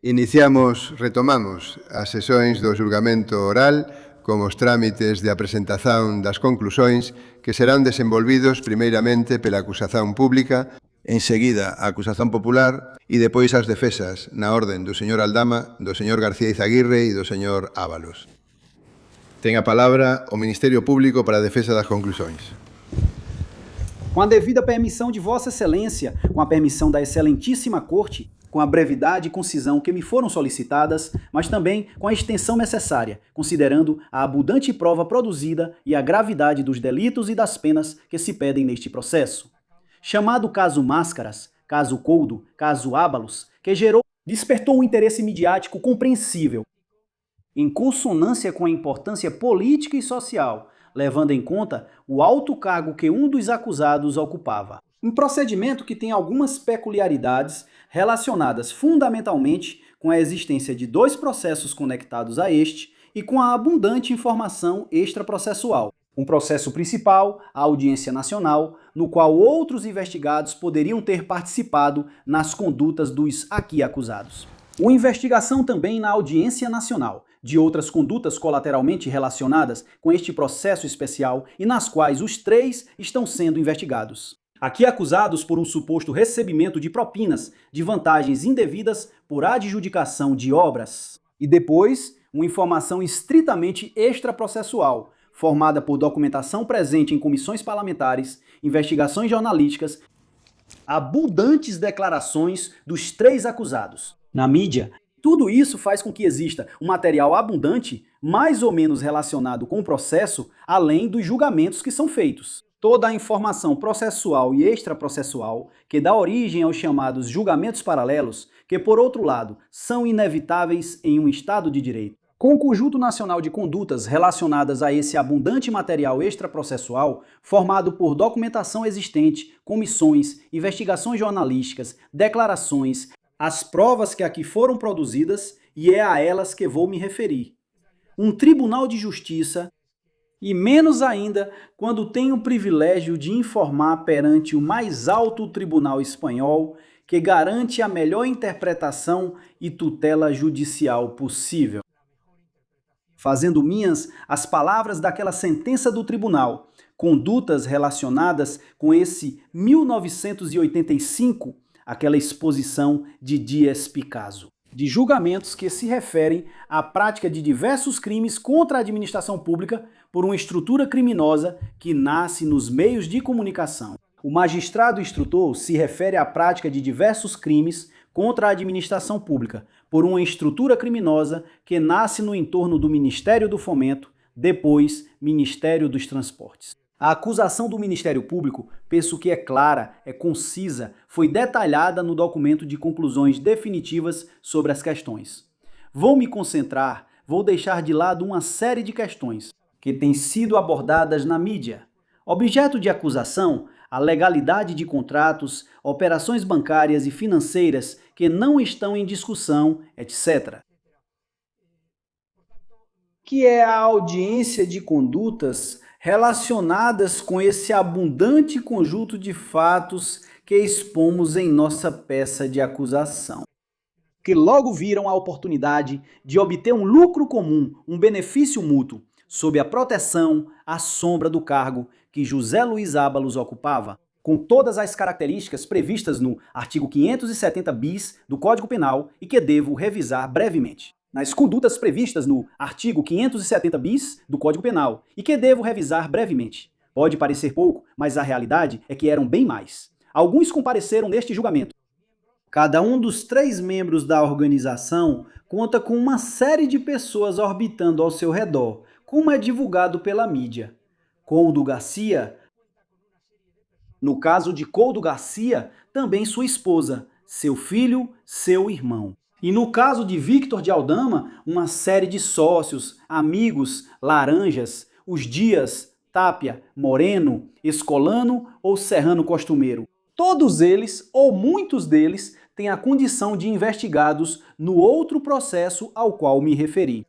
Retomamos as sesións do xulgamento oral con os trámites de apresentación das conclusións que serán desenvolvidos primeiramente pela acusación pública, enseguida a acusación popular e depois as defensas na orden do señor Aldama, do señor García Izaguirre e do señor Ábalos. Ten a palabra o Ministerio Público para a defesa das conclusións. Com a devida permissão de Vossa Excelência, com a permissão da Excelentíssima Corte, com a brevidade e concisão que me foram solicitadas, mas também com a extensão necessária, considerando a abundante prova produzida e a gravidade dos delitos e das penas que se pedem neste processo. Chamado caso Máscaras, caso Coudo, caso Ábalos, que despertou um interesse midiático compreensível, em consonância com a importância política e social, levando em conta o alto cargo que um dos acusados ocupava. Um procedimento que tem algumas peculiaridades relacionadas fundamentalmente com a existência de dois processos conectados a este e com a abundante informação extraprocessual. Um processo principal, a Audiência Nacional, no qual outros investigados poderiam ter participado nas condutas dos aqui acusados. Uma investigação também na Audiência Nacional, de outras condutas colateralmente relacionadas com este processo especial e nas quais os três estão sendo investigados. Aqui acusados por um suposto recebimento de propinas, de vantagens indevidas por adjudicação de obras. E depois, uma informação estritamente extraprocessual, formada por documentação presente em comissões parlamentares, investigações jornalísticas, abundantes declarações dos três acusados. Na mídia, tudo isso faz com que exista um material abundante, mais ou menos relacionado com o processo, além dos julgamentos que são feitos. Toda a informação processual e extraprocessual que dá origem aos chamados julgamentos paralelos, que por outro lado são inevitáveis em um Estado de Direito. Com o conjunto nacional de condutas relacionadas a esse abundante material extraprocessual, formado por documentação existente, comissões, investigações jornalísticas, declarações, as provas que aqui foram produzidas, e é a elas que vou me referir. Um tribunal de justiça, e menos ainda quando tenho o privilégio de informar perante o mais alto tribunal espanhol, que garante a melhor interpretação e tutela judicial possível. Fazendo minhas as palavras daquela sentença do tribunal, condutas relacionadas com esse 1985, aquela exposição de Dias Picasso, de julgamentos que se referem à prática de diversos crimes contra a administração pública por uma estrutura criminosa que nasce nos meios de comunicação. O magistrado instrutor se refere à prática de diversos crimes contra a administração pública por uma estrutura criminosa que nasce no entorno do Ministério do Fomento, depois Ministério dos Transportes. A acusação do Ministério Público, penso que é clara, é concisa, foi detalhada no documento de conclusões definitivas sobre as questões. Vou me concentrar, vou deixar de lado uma série de questões que têm sido abordadas na mídia. Objeto de acusação, a legalidade de contratos, operações bancárias e financeiras que não estão em discussão, etc. Que é a audiência de condutas relacionadas com esse abundante conjunto de fatos que expomos em nossa peça de acusação, que logo viram a oportunidade de obter um lucro comum, um benefício mútuo, sob a proteção, à sombra do cargo que José Luiz Ábalos ocupava, com todas as características previstas no artigo 570 bis do Código Penal e que devo revisar brevemente. Nas condutas previstas no artigo 570 bis do Código Penal e que devo revisar brevemente. Pode parecer pouco, mas a realidade é que eram bem mais. Alguns compareceram neste julgamento. Cada um dos três membros da organização conta com uma série de pessoas orbitando ao seu redor, como é divulgado pela mídia. Coudo Garcia, no caso de Coudo Garcia, também sua esposa, seu filho, seu irmão. E no caso de Victor de Aldama, uma série de sócios, amigos, laranjas, os Dias, Tápia, Moreno, Escolano ou Serrano Costumeiro. Todos eles, ou muitos deles, têm a condição de investigados no outro processo ao qual me referi.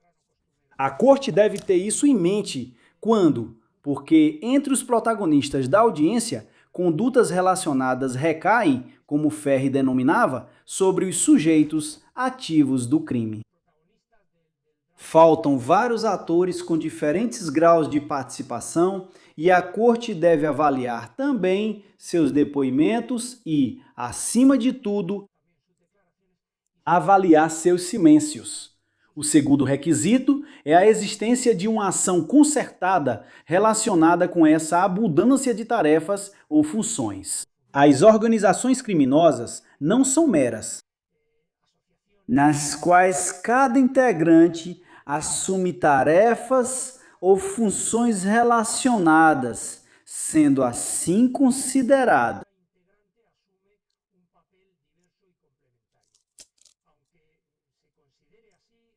A Corte deve ter isso em mente quando, porque entre os protagonistas da audiência, condutas relacionadas recaem como Ferri denominava, sobre os sujeitos ativos do crime. Faltam vários atores com diferentes graus de participação e a corte deve avaliar também seus depoimentos e, acima de tudo, avaliar seus silêncios. O segundo requisito é a existência de uma ação concertada relacionada com essa abundância de tarefas ou funções. As organizações criminosas não são meras, nas quais cada integrante assume tarefas ou funções relacionadas, sendo assim considerada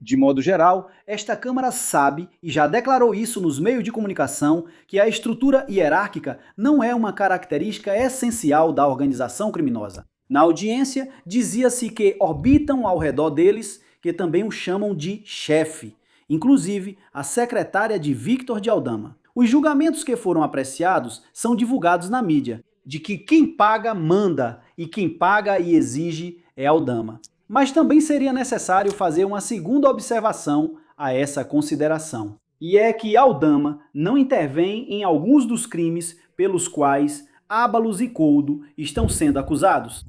de modo geral, esta Câmara sabe, e já declarou isso nos meios de comunicação, que a estrutura hierárquica não é uma característica essencial da organização criminosa. Na audiência, dizia-se que orbitam ao redor deles, que também o chamam de chefe, inclusive a secretária de Victor de Aldama. Os julgamentos que foram apreciados são divulgados na mídia, de que quem paga manda e quem paga e exige é Aldama. Mas também seria necessário fazer uma segunda observação a essa consideração. E é que Aldama não intervém em alguns dos crimes pelos quais Ábalos e Coudo estão sendo acusados.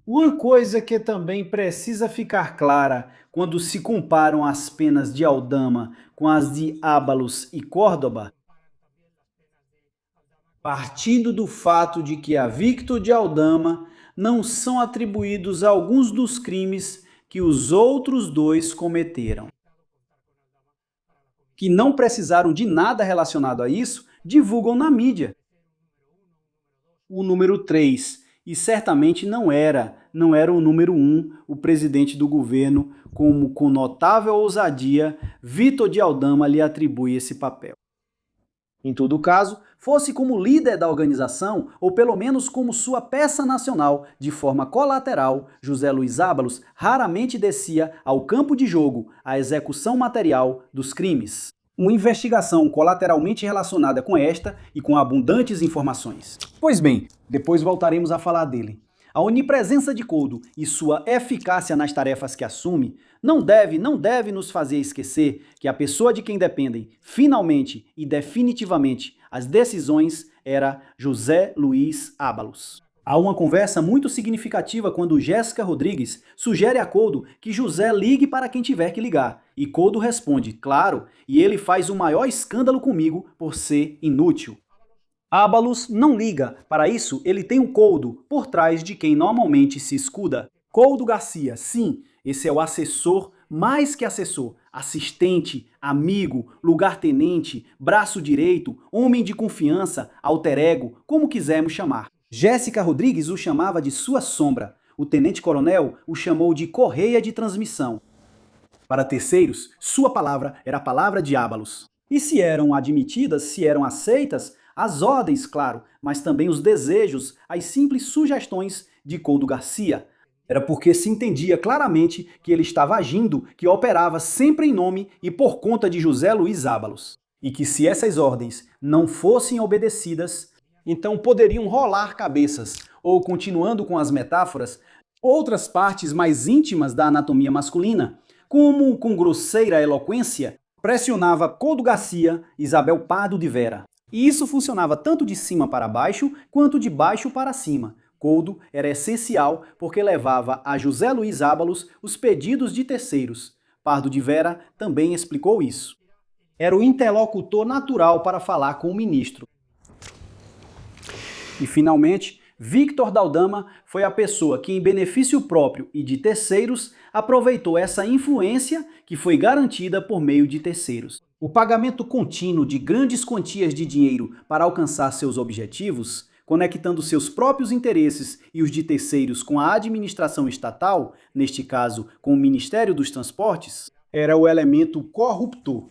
Uma coisa que também precisa ficar clara quando se comparam as penas de Aldama com as de Ábalos e Córdoba, partindo do fato de que a Victor de Aldama não são atribuídos alguns dos crimes que os outros dois cometeram. Que não precisaram de nada relacionado a isso, divulgam na mídia. O número 3, e certamente não era o número 1, o presidente do governo, como com notável ousadia, Victor de Aldama lhe atribui esse papel. Em todo caso, fosse como líder da organização, ou pelo menos como sua peça nacional, de forma colateral, José Luiz Ábalos raramente descia ao campo de jogo, à execução material dos crimes. Uma investigação colateralmente relacionada com esta e com abundantes informações. Pois bem, depois voltaremos a falar dele. A onipresença de Coudo e sua eficácia nas tarefas que assume não deve nos fazer esquecer que a pessoa de quem dependem, finalmente e definitivamente, as decisões era José Luiz Ábalos. Há uma conversa muito significativa quando Jéssica Rodrigues sugere a Coudo que José ligue para quem tiver que ligar. E Coudo responde, claro, e ele faz o maior escândalo comigo por ser inútil. Ábalos não liga, para isso ele tem um Coudo por trás de quem normalmente se escuda. Coudo Garcia, sim, esse é o assessor, mais que assessor, assistente, amigo, lugar-tenente, braço direito, homem de confiança, alter ego, como quisermos chamar. Jéssica Rodrigues o chamava de sua sombra, o tenente-coronel o chamou de correia de transmissão. Para terceiros, sua palavra era a palavra de Ábalos. E se eram admitidas, se eram aceitas, as ordens, claro, mas também os desejos, as simples sugestões de Coudo Garcia. Era porque se entendia claramente que ele estava agindo, que operava sempre em nome e por conta de José Luiz Ábalos. E que se essas ordens não fossem obedecidas, então poderiam rolar cabeças, ou continuando com as metáforas, outras partes mais íntimas da anatomia masculina, como com grosseira eloquência, pressionava Coudo Garcia, Isabel Pardo de Vera. E isso funcionava tanto de cima para baixo, quanto de baixo para cima. Coudo era essencial porque levava a José Luiz Ábalos os pedidos de terceiros. Pardo de Vera também explicou isso. Era o interlocutor natural para falar com o ministro. E, finalmente, Victor de Aldama foi a pessoa que, em benefício próprio e de terceiros, aproveitou essa influência que foi garantida por meio de terceiros. O pagamento contínuo de grandes quantias de dinheiro para alcançar seus objetivos, conectando seus próprios interesses e os de terceiros com a administração estatal, neste caso com o Ministério dos Transportes, era o elemento corruptor.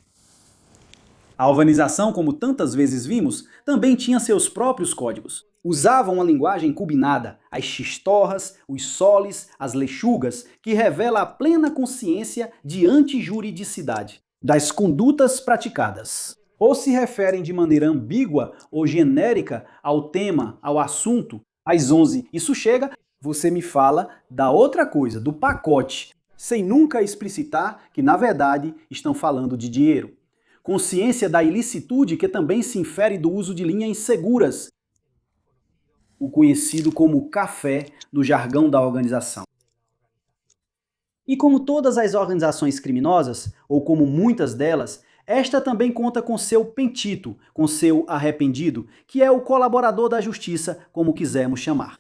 A organização, como tantas vezes vimos, também tinha seus próprios códigos. Usavam uma linguagem combinada, as xistorras, os soles, as lechugas, que revela a plena consciência de antijuridicidade das condutas praticadas. Ou se referem de maneira ambígua ou genérica ao tema, ao assunto. Às 11, isso chega, você me fala da outra coisa, do pacote, sem nunca explicitar que, na verdade, estão falando de dinheiro. Consciência da ilicitude que também se infere do uso de linhas inseguras, o conhecido como café no jargão da organização. E como todas as organizações criminosas, ou como muitas delas, esta também conta com seu pentito, com seu arrependido, que é o colaborador da justiça, como quisermos chamar.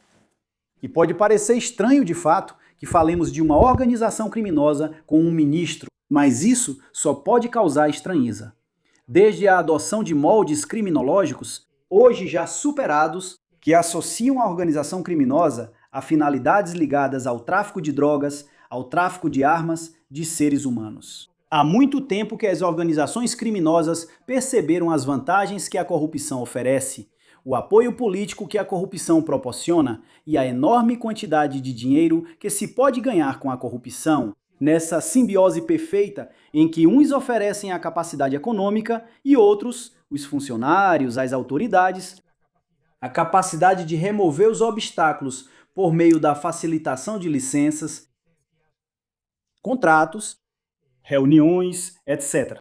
E pode parecer estranho de fato que falemos de uma organização criminosa com um ministro, mas isso só pode causar estranheza. Desde a adoção de moldes criminológicos, hoje já superados, que associam a organização criminosa a finalidades ligadas ao tráfico de drogas, ao tráfico de armas, de seres humanos. Há muito tempo que as organizações criminosas perceberam as vantagens que a corrupção oferece, o apoio político que a corrupção proporciona e a enorme quantidade de dinheiro que se pode ganhar com a corrupção, nessa simbiose perfeita em que uns oferecem a capacidade econômica e outros, os funcionários, as autoridades, a capacidade de remover os obstáculos por meio da facilitação de licenças, contratos, reuniões, etc.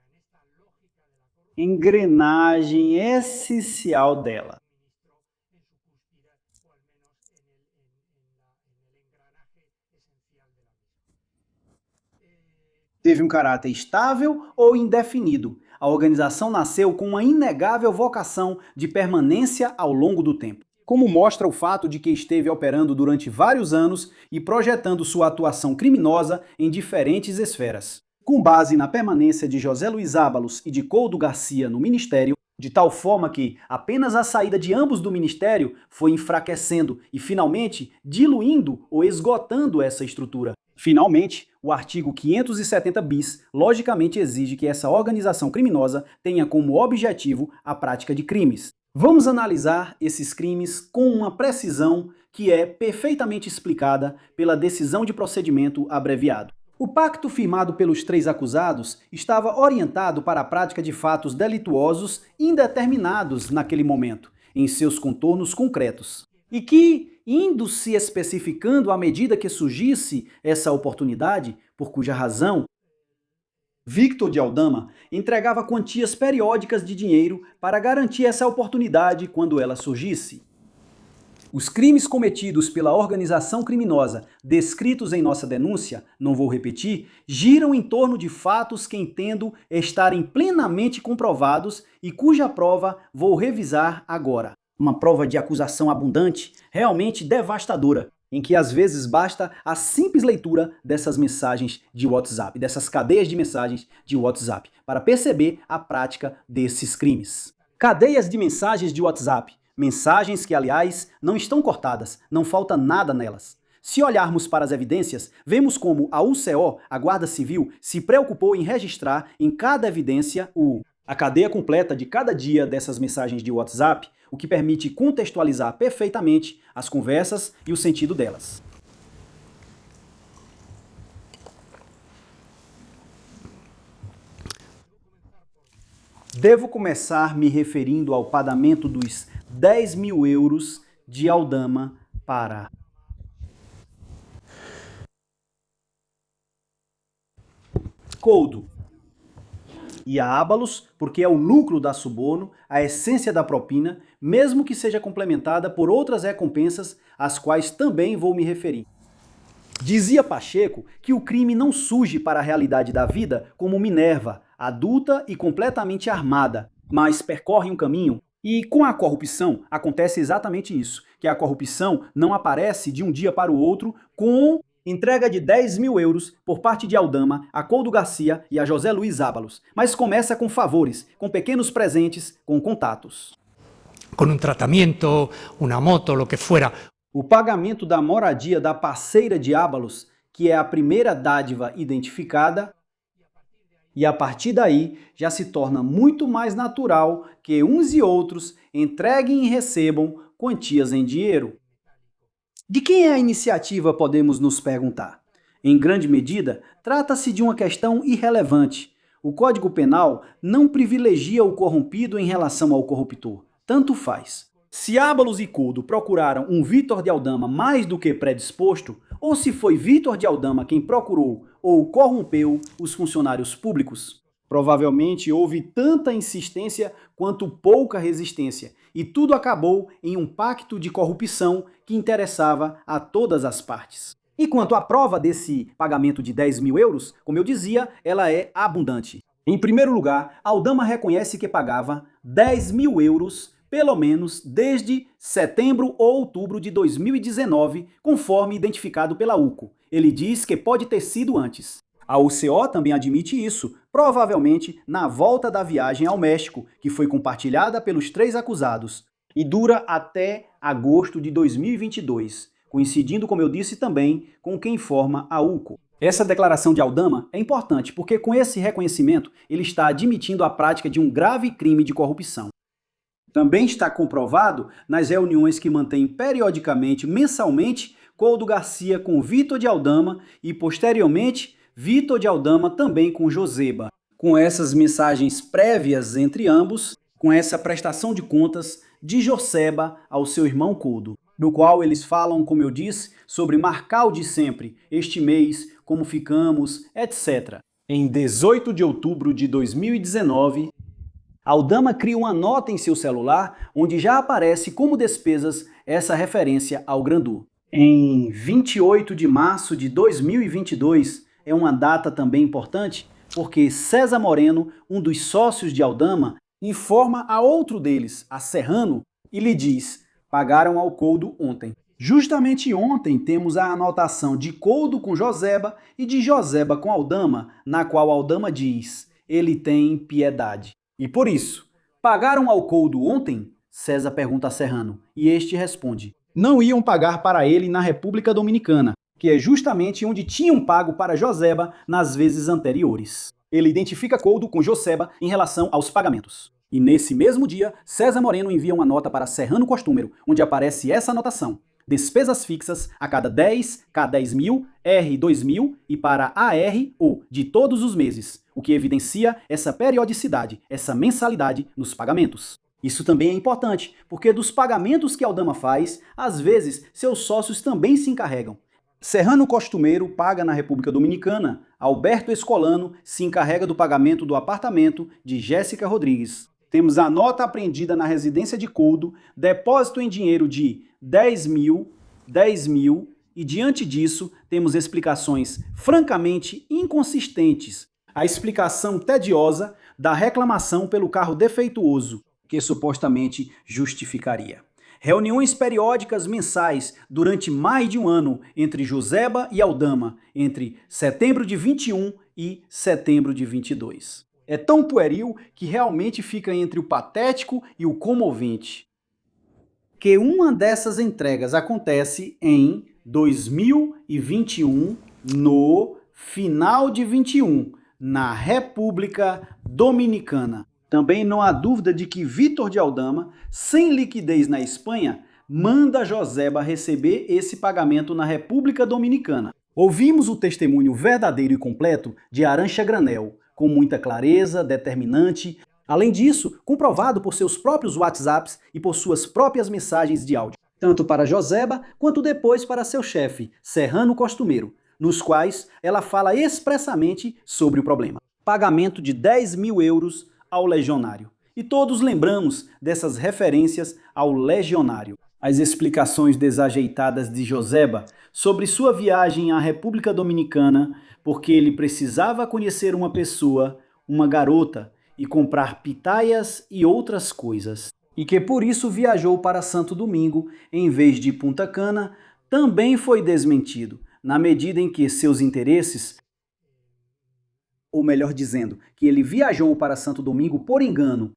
Engrenagem essencial dela. Teve um caráter estável ou indefinido. A organização nasceu com uma inegável vocação de permanência ao longo do tempo, como mostra o fato de que esteve operando durante vários anos e projetando sua atuação criminosa em diferentes esferas. Com base na permanência de José Luiz Ábalos e de Couto Garcia no Ministério, de tal forma que apenas a saída de ambos do Ministério foi enfraquecendo e, finalmente, diluindo ou esgotando essa estrutura. Finalmente, o artigo 570 bis logicamente exige que essa organização criminosa tenha como objetivo a prática de crimes. Vamos analisar esses crimes com uma precisão que é perfeitamente explicada pela decisão de procedimento abreviado. O pacto firmado pelos três acusados estava orientado para a prática de fatos delituosos indeterminados naquele momento, em seus contornos concretos, e que, indo se especificando à medida que surgisse essa oportunidade, por cuja razão Victor de Aldama entregava quantias periódicas de dinheiro para garantir essa oportunidade quando ela surgisse. Os crimes cometidos pela organização criminosa descritos em nossa denúncia, não vou repetir, giram em torno de fatos que entendo estarem plenamente comprovados e cuja prova vou revisar agora. Uma prova de acusação abundante, realmente devastadora, em que às vezes basta a simples leitura dessas mensagens de WhatsApp, dessas cadeias de mensagens de WhatsApp, para perceber a prática desses crimes. Cadeias de mensagens de WhatsApp, mensagens que, aliás, não estão cortadas, não falta nada nelas. Se olharmos para as evidências, vemos como a UCO, a Guarda Civil, se preocupou em registrar em cada evidência a cadeia completa de cada dia dessas mensagens de WhatsApp, o que permite contextualizar perfeitamente as conversas e o sentido delas. Devo começar me referindo ao pagamento dos 10 mil euros de Aldama para Couto e a Ábalos, porque é o lucro da suborno, a essência da propina, mesmo que seja complementada por outras recompensas, às quais também vou me referir. Dizia Pacheco que o crime não surge para a realidade da vida como Minerva, adulta e completamente armada, mas percorre um caminho. E com a corrupção acontece exatamente isso, que a corrupção não aparece de um dia para o outro com entrega de 10 mil euros por parte de Aldama a Couto Garcia e a José Luiz Ábalos, mas começa com favores, com pequenos presentes, com contatos. Com um tratamento, uma moto, o que fuera. O pagamento da moradia da parceira de Ábalos, que é a primeira dádiva identificada, e a partir daí já se torna muito mais natural que uns e outros entreguem e recebam quantias em dinheiro. De quem é a iniciativa, podemos nos perguntar? Em grande medida, trata-se de uma questão irrelevante. O Código Penal não privilegia o corrompido em relação ao corruptor. Tanto faz. Se Ábalos e Couto procuraram um Vítor de Aldama mais do que predisposto, ou se foi Vítor de Aldama quem procurou ou corrompeu os funcionários públicos? Provavelmente houve tanta insistência quanto pouca resistência, e tudo acabou em um pacto de corrupção que interessava a todas as partes. E quanto à prova desse pagamento de 10 mil euros, como eu dizia, ela é abundante. Em primeiro lugar, Aldama reconhece que pagava 10 mil euros pelo menos desde setembro ou outubro de 2019, conforme identificado pela UCO. Ele diz que pode ter sido antes. A UCO também admite isso, provavelmente na volta da viagem ao México, que foi compartilhada pelos 3 acusados, e dura até agosto de 2022, coincidindo, como eu disse também, com quem informa a UCO. Essa declaração de Aldama é importante porque com esse reconhecimento ele está admitindo a prática de um grave crime de corrupção. Também está comprovado nas reuniões que mantém periodicamente, mensalmente, Couto Garcia com Vítor de Aldama e, posteriormente, Vítor de Aldama também com Joseba. Com essas mensagens prévias entre ambos, com essa prestação de contas de Joseba ao seu irmão Couto, no qual eles falam, como eu disse, sobre marcar o de sempre, este mês, como ficamos, etc. Em 18 de outubro de 2019, Aldama cria uma nota em seu celular onde já aparece como despesas essa referência ao Grandu. Em 28 de março de 2022, é uma data também importante, porque César Moreno, um dos sócios de Aldama, informa a outro deles, a Serrano, e lhe diz: pagaram ao Couto ontem. Justamente ontem temos a anotação de Couto com Joseba e de Joseba com Aldama, na qual Aldama diz: ele tem piedade. E por isso, pagaram ao Couto ontem? César pergunta a Serrano, e este responde: não iam pagar para ele na República Dominicana, que é justamente onde tinham pago para Joseba nas vezes anteriores. Ele identifica Couto com Joseba em relação aos pagamentos. E nesse mesmo dia, César Moreno envia uma nota para Serrano Costúmero, onde aparece essa anotação: despesas fixas a cada 10, K10.000, R2.000 e para AR, O, de todos os meses, o que evidencia essa periodicidade, essa mensalidade nos pagamentos. Isso também é importante, porque dos pagamentos que Aldama faz, às vezes seus sócios também se encarregam. Serrano Costumeiro paga na República Dominicana, Alberto Escolano se encarrega do pagamento do apartamento de Jéssica Rodrigues. Temos a nota apreendida na residência de Couto, depósito em dinheiro de 10 mil, e diante disso temos explicações francamente inconsistentes. A explicação tediosa da reclamação pelo carro defeituoso, que supostamente justificaria. Reuniões periódicas mensais durante mais de um ano entre Joseba e Aldama, entre setembro de 21 e setembro de 22. É tão pueril que realmente fica entre o patético e o comovente. Que uma dessas entregas acontece em 2021, no final de 21, na República Dominicana. Também não há dúvida de que Vítor de Aldama, sem liquidez na Espanha, manda Joseba receber esse pagamento na República Dominicana. Ouvimos o testemunho verdadeiro e completo de Arantxa Granel, com muita clareza, determinante. Além disso, comprovado por seus próprios WhatsApps e por suas próprias mensagens de áudio, tanto para Joseba quanto depois para seu chefe, Serrano Costumeiro, nos quais ela fala expressamente sobre o problema. Pagamento de 10 mil euros ao legionário. E todos lembramos dessas referências ao legionário. As explicações desajeitadas de Joseba sobre sua viagem à República Dominicana, porque ele precisava conhecer uma pessoa, uma garota, e comprar pitaias e outras coisas. E que por isso viajou para Santo Domingo, em vez de Punta Cana, também foi desmentido, na medida em que seus interesses, ou melhor dizendo, que ele viajou para Santo Domingo por engano,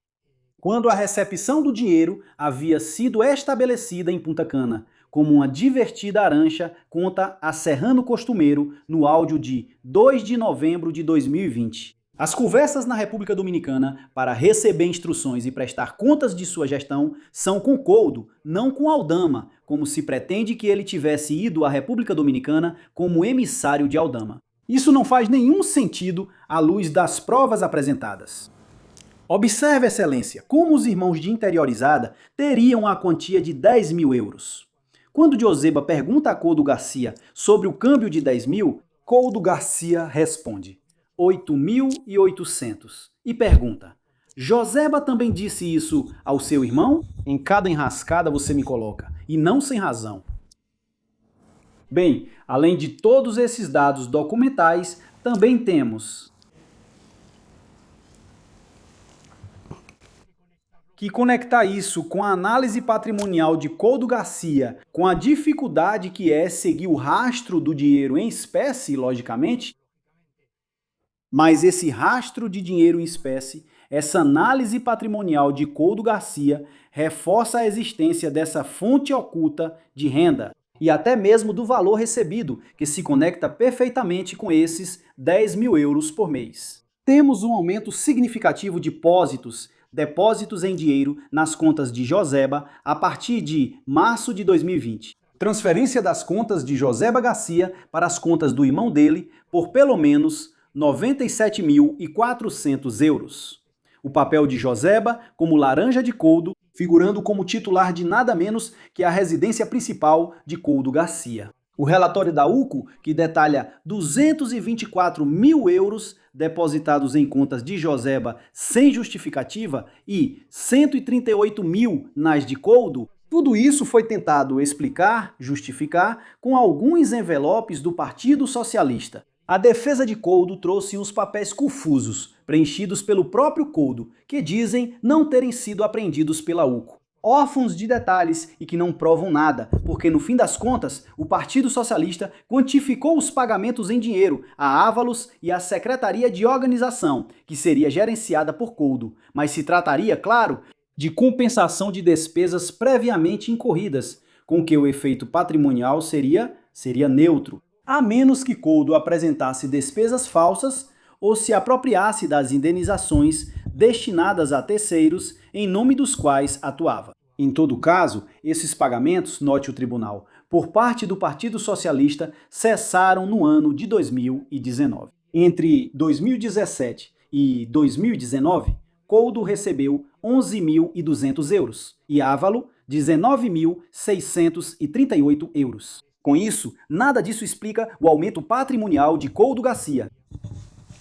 quando a recepção do dinheiro havia sido estabelecida em Punta Cana, como uma divertida Arantxa conta a Serrano Costumeiro no áudio de 2 de novembro de 2020. As conversas na República Dominicana para receber instruções e prestar contas de sua gestão são com Couto, não com Aldama, como se pretende que ele tivesse ido à República Dominicana como emissário de Aldama. Isso não faz nenhum sentido à luz das provas apresentadas. Observe, Excelência, como os irmãos de interiorizada teriam a quantia de 10 mil euros. Quando Joseba pergunta a Coudo Garcia sobre o câmbio de 10 mil, Coudo Garcia responde 8.800 e pergunta: Joseba também disse isso ao seu irmão? Em cada enrascada você me coloca, e não sem razão. Bem, além de todos esses dados documentais, também temos que conectar isso com a análise patrimonial de Coudo Garcia, com a dificuldade que é seguir o rastro do dinheiro em espécie, logicamente, mas esse rastro de dinheiro em espécie, essa análise patrimonial de Coudo Garcia, reforça a existência dessa fonte oculta de renda e até mesmo do valor recebido, que se conecta perfeitamente com esses 10 mil euros por mês. Temos um aumento significativo de depósitos em dinheiro nas contas de Joseba a partir de março de 2020. Transferência das contas de Joseba Garcia para as contas do irmão dele por pelo menos 97.400 euros. O papel de Joseba como laranja de Coudo, figurando como titular de nada menos que a residência principal de Coudo Garcia. O relatório da UCO, que detalha 224 mil euros depositados em contas de Joseba sem justificativa e 138 mil nas de Coudo, tudo isso foi tentado explicar, justificar, com alguns envelopes do Partido Socialista. A defesa de Coudo trouxe uns papéis confusos, preenchidos pelo próprio Coudo, que dizem não terem sido apreendidos pela UCO. Órfãos de detalhes e que não provam nada, porque no fim das contas, o Partido Socialista quantificou os pagamentos em dinheiro a Ávalos e à Secretaria de Organização, que seria gerenciada por Coudo, mas se trataria, claro, de compensação de despesas previamente incorridas, com que o efeito patrimonial seria neutro, a menos que Coudo apresentasse despesas falsas ou se apropriasse das indenizações destinadas a terceiros em nome dos quais atuava. Em todo caso, esses pagamentos, note o tribunal, por parte do Partido Socialista, cessaram no ano de 2019. Entre 2017 e 2019, Coudo recebeu 11.200 euros e Ávalo 19.638 euros. Com isso, nada disso explica o aumento patrimonial de Coudo Garcia,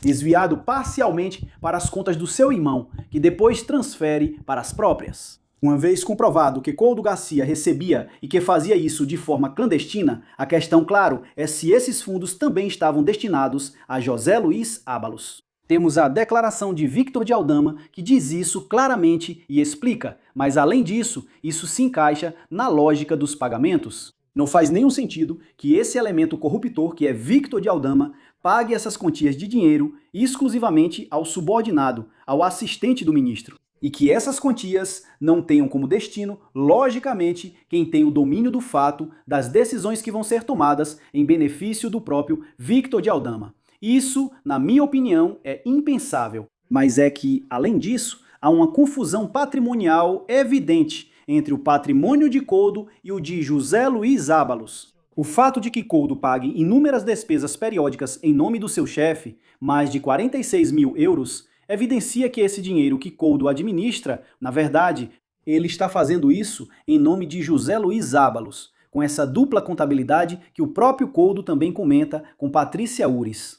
desviado parcialmente para as contas do seu irmão, que depois transfere para as próprias. Uma vez comprovado que Coudo Garcia recebia e que fazia isso de forma clandestina, a questão, claro, é se esses fundos também estavam destinados a José Luiz Ábalos. Temos a declaração de Victor de Aldama, que diz isso claramente e explica, mas além disso, isso se encaixa na lógica dos pagamentos. Não faz nenhum sentido que esse elemento corruptor, que é Victor de Aldama, pague essas quantias de dinheiro exclusivamente ao subordinado, ao assistente do ministro. E que essas quantias não tenham como destino, logicamente, quem tem o domínio do fato das decisões que vão ser tomadas em benefício do próprio Victor de Aldama. Isso, na minha opinião, é impensável. Mas é que, além disso, há uma confusão patrimonial evidente entre o patrimônio de Coudo e o de José Luiz Ábalos. O fato de que Coudo pague inúmeras despesas periódicas em nome do seu chefe, mais de 46 mil euros, evidencia que esse dinheiro que Coudo administra, na verdade, ele está fazendo isso em nome de José Luiz Ábalos, com essa dupla contabilidade que o próprio Coudo também comenta com Patrícia Ures.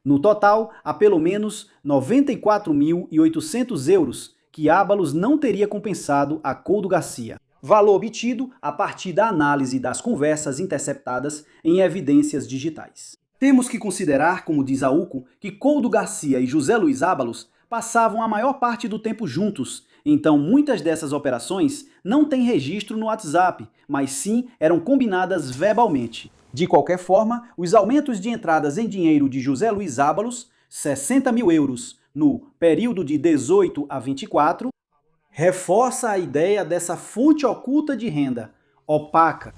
No total, há pelo menos 94.800 euros que Ábalos não teria compensado a Coudo Garcia. Valor obtido a partir da análise das conversas interceptadas em evidências digitais. Temos que considerar, como diz a UCO, que Coudo Garcia e José Luiz Ábalos passavam a maior parte do tempo juntos, então muitas dessas operações não têm registro no WhatsApp, mas sim eram combinadas verbalmente. De qualquer forma, os aumentos de entradas em dinheiro de José Luiz Ábalos, 60 mil euros no período de 18 a 24, reforça a ideia dessa fonte oculta de renda, opaca.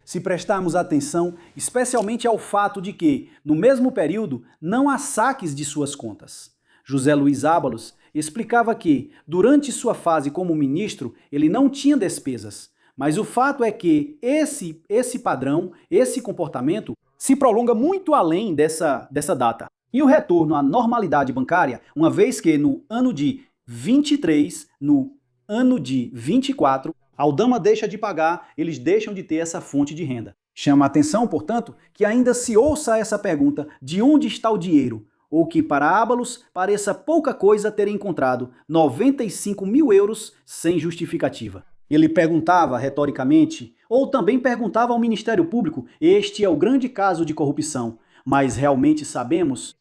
Se prestarmos atenção, especialmente ao fato de que, no mesmo período, não há saques de suas contas. José Luiz Ábalos explicava que, durante sua fase como ministro, ele não tinha despesas, mas o fato é que esse padrão, esse comportamento, se prolonga muito além dessa data. E o retorno à normalidade bancária, uma vez que no ano de 23, no ano de 24, a Aldama deixa de pagar, eles deixam de ter essa fonte de renda. Chama a atenção, portanto, que ainda se ouça essa pergunta: de onde está o dinheiro? Ou que para Ábalos pareça pouca coisa ter encontrado 95 mil euros sem justificativa. Ele perguntava retoricamente, ou também perguntava ao Ministério Público: este é o grande caso de corrupção. Mas realmente sabemos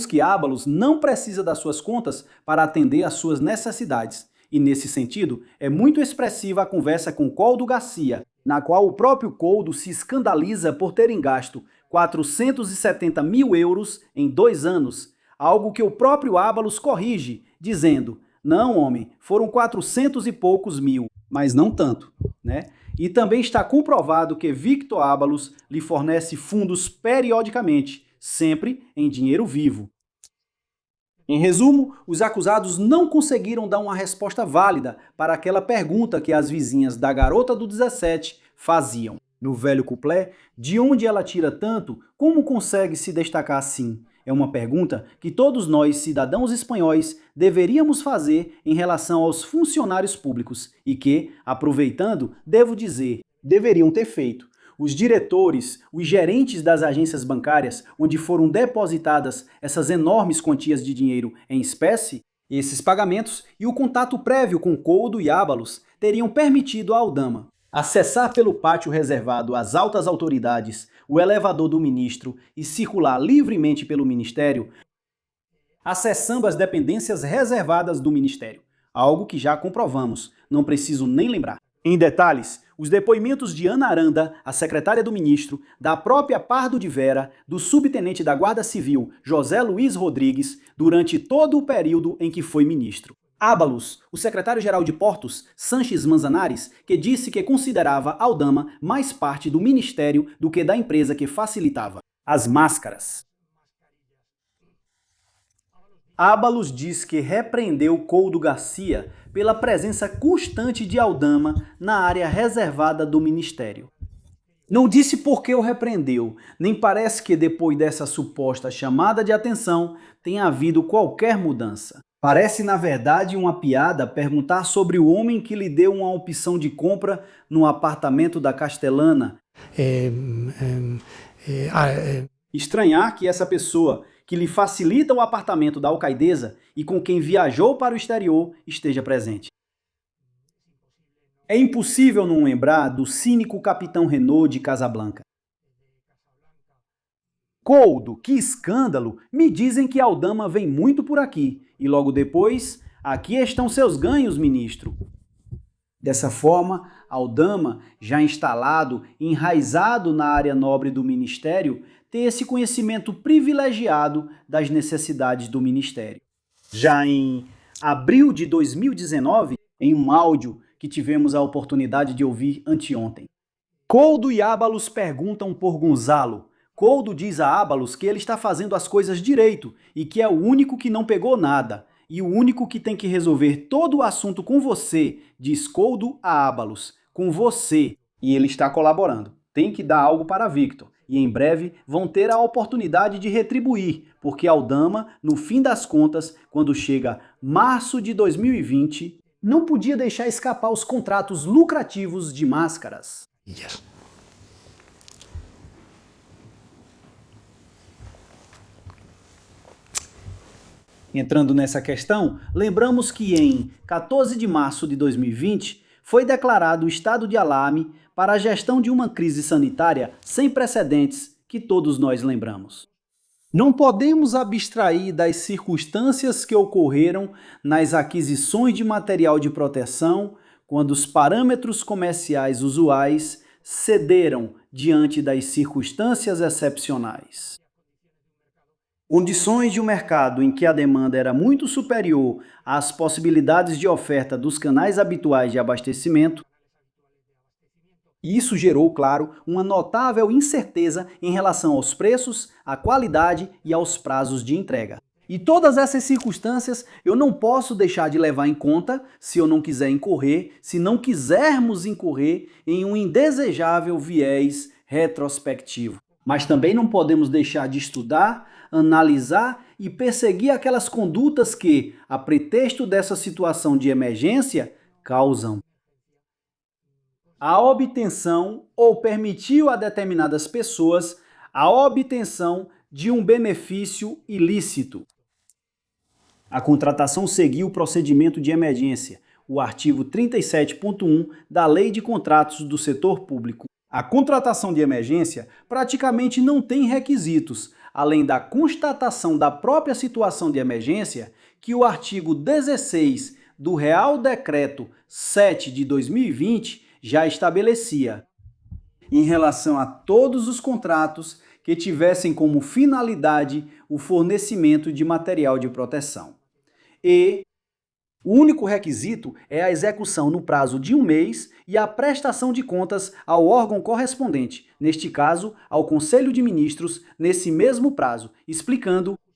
que Ábalos não precisa das suas contas para atender às suas necessidades. E nesse sentido, é muito expressiva a conversa com Coldo Garcia, na qual o próprio Coldo se escandaliza por terem gasto 470 mil euros em 2 anos, algo que o próprio Ábalos corrige, dizendo: não, homem, foram 400 e poucos mil, mas não tanto, né? E também está comprovado que Victor Ábalos lhe fornece fundos periodicamente, sempre em dinheiro vivo. Em resumo, os acusados não conseguiram dar uma resposta válida para aquela pergunta que as vizinhas da garota do 17 faziam. No velho couplé, de onde ela tira tanto, como consegue se destacar assim? É uma pergunta que todos nós, cidadãos espanhóis, deveríamos fazer em relação aos funcionários públicos e que, aproveitando, devo dizer, deveriam ter feito. Os diretores, os gerentes das agências bancárias, onde foram depositadas essas enormes quantias de dinheiro em espécie, esses pagamentos e o contato prévio com Coldo e Ábalos teriam permitido a Aldama acessar pelo pátio reservado às altas autoridades o elevador do ministro e circular livremente pelo ministério, acessando as dependências reservadas do ministério, algo que já comprovamos, não preciso nem lembrar. Em detalhes, os depoimentos de Ana Aranda, a secretária do ministro, da própria Pardo de Vera, do subtenente da Guarda Civil, José Luiz Rodrigues, durante todo o período em que foi ministro. Ábalos, o secretário-geral de Portos, Sanches Manzanares, que disse que considerava Aldama mais parte do ministério do que da empresa que facilitava as máscaras. Ábalos diz que repreendeu Coldo Garcia pela presença constante de Aldama na área reservada do ministério. Não disse por que o repreendeu, nem parece que depois dessa suposta chamada de atenção tenha havido qualquer mudança. Parece, na verdade, uma piada perguntar sobre o homem que lhe deu uma opção de compra no apartamento da Castelana. Estranhar que essa pessoa que lhe facilita o apartamento da alcaidesa e com quem viajou para o exterior esteja presente. É impossível não lembrar do cínico Capitão Renault de Casablanca. Coldo, que escândalo! Me dizem que Aldama vem muito por aqui. E logo depois, aqui estão seus ganhos, ministro. Dessa forma, Aldama, já instalado, enraizado na área nobre do ministério, tem esse conhecimento privilegiado das necessidades do ministério. Já em abril de 2019, em um áudio que tivemos a oportunidade de ouvir anteontem, Coldo e Ábalos perguntam por Gonzalo. Coldo diz a Ábalos que ele está fazendo as coisas direito e que é o único que não pegou nada. E o único que tem que resolver todo o assunto com você, diz Coldo a Ábalos, com você. E ele está colaborando. Tem que dar algo para Victor. E em breve vão ter a oportunidade de retribuir, porque Aldama, no fim das contas, quando chega março de 2020, não podia deixar escapar os contratos lucrativos de máscaras. Yes. Entrando nessa questão, lembramos que em 14 de março de 2020 foi declarado o estado de alarme para a gestão de uma crise sanitária sem precedentes que todos nós lembramos. Não podemos abstrair das circunstâncias que ocorreram nas aquisições de material de proteção quando os parâmetros comerciais usuais cederam diante das circunstâncias excepcionais. Condições de um mercado em que a demanda era muito superior às possibilidades de oferta dos canais habituais de abastecimento. Isso gerou, claro, uma notável incerteza em relação aos preços, à qualidade e aos prazos de entrega. E todas essas circunstâncias eu não posso deixar de levar em conta se eu não quiser incorrer, se não quisermos incorrer em um indesejável viés retrospectivo. Mas também não podemos deixar de estudar analisar e perseguir aquelas condutas que, a pretexto dessa situação de emergência, causam a obtenção ou permitiu a determinadas pessoas a obtenção de um benefício ilícito. A contratação seguiu o procedimento de emergência, o artigo 37.1 da Lei de Contratos do Setor Público. A contratação de emergência praticamente não tem requisitos, além da constatação da própria situação de emergência, que o artigo 16 do Real Decreto 7 de 2020 já estabelecia, em relação a todos os contratos que tivessem como finalidade o fornecimento de material de proteção. E o único requisito é a execução no prazo de 1 mês e a prestação de contas ao órgão correspondente, neste caso, ao Conselho de Ministros, nesse mesmo prazo,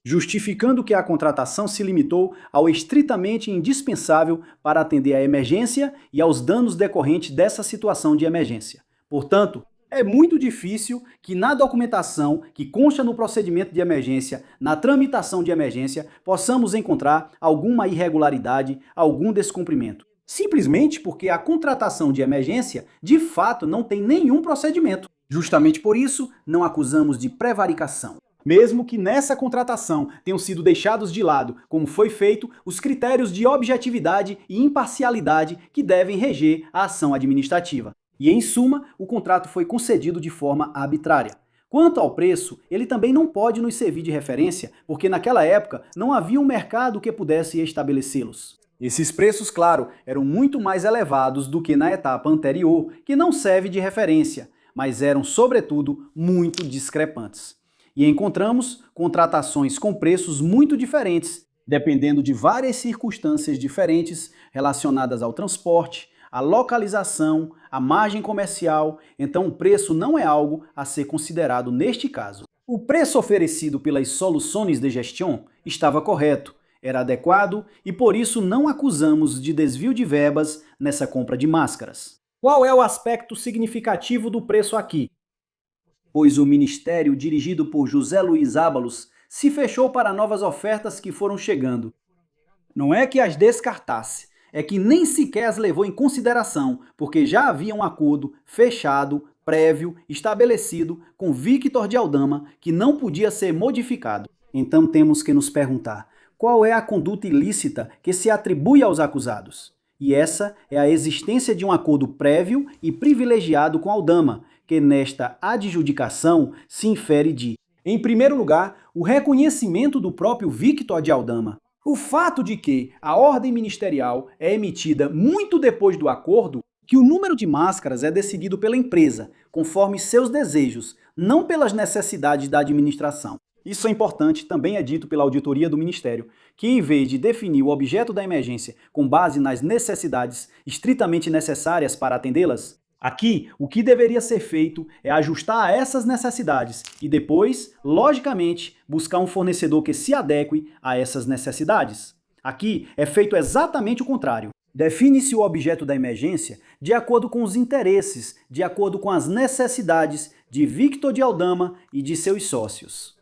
justificando que a contratação se limitou ao estritamente indispensável para atender à emergência e aos danos decorrentes dessa situação de emergência. Portanto, é muito difícil que na documentação que consta no procedimento de emergência, na tramitação de emergência, possamos encontrar alguma irregularidade, algum descumprimento. Simplesmente porque a contratação de emergência, de fato, não tem nenhum procedimento. Justamente por isso, não acusamos de prevaricação. Mesmo que nessa contratação tenham sido deixados de lado, como foi feito, os critérios de objetividade e imparcialidade que devem reger a ação administrativa. E, em suma, o contrato foi concedido de forma arbitrária. Quanto ao preço, ele também não pode nos servir de referência, porque naquela época não havia um mercado que pudesse estabelecê-los. Esses preços, claro, eram muito mais elevados do que na etapa anterior, que não serve de referência, mas eram, sobretudo, muito discrepantes. E encontramos contratações com preços muito diferentes, dependendo de várias circunstâncias diferentes relacionadas ao transporte, a localização, a margem comercial, então o preço não é algo a ser considerado neste caso. O preço oferecido pelas soluções de gestão estava correto, era adequado e por isso não acusamos de desvio de verbas nessa compra de máscaras. Qual é o aspecto significativo do preço aqui? Pois o ministério dirigido por José Luiz Ábalos se fechou para novas ofertas que foram chegando. Não é que as descartasse, é que nem sequer as levou em consideração, porque já havia um acordo fechado, prévio, estabelecido com Victor de Aldama, que não podia ser modificado. Então temos que nos perguntar, qual é a conduta ilícita que se atribui aos acusados? E essa é a existência de um acordo prévio e privilegiado com Aldama, que nesta adjudicação se infere de, em primeiro lugar, o reconhecimento do próprio Victor de Aldama. O fato de que a ordem ministerial é emitida muito depois do acordo, que o número de máscaras é decidido pela empresa, conforme seus desejos, não pelas necessidades da administração. Isso é importante, também é dito pela auditoria do Ministério, que em vez de definir o objeto da emergência com base nas necessidades estritamente necessárias para atendê-las, aqui, o que deveria ser feito é ajustar a essas necessidades e depois, logicamente, buscar um fornecedor que se adeque a essas necessidades. Aqui é feito exatamente o contrário. Define-se o objeto da emergência de acordo com os interesses, de acordo com as necessidades de Victor de Aldama e de seus sócios.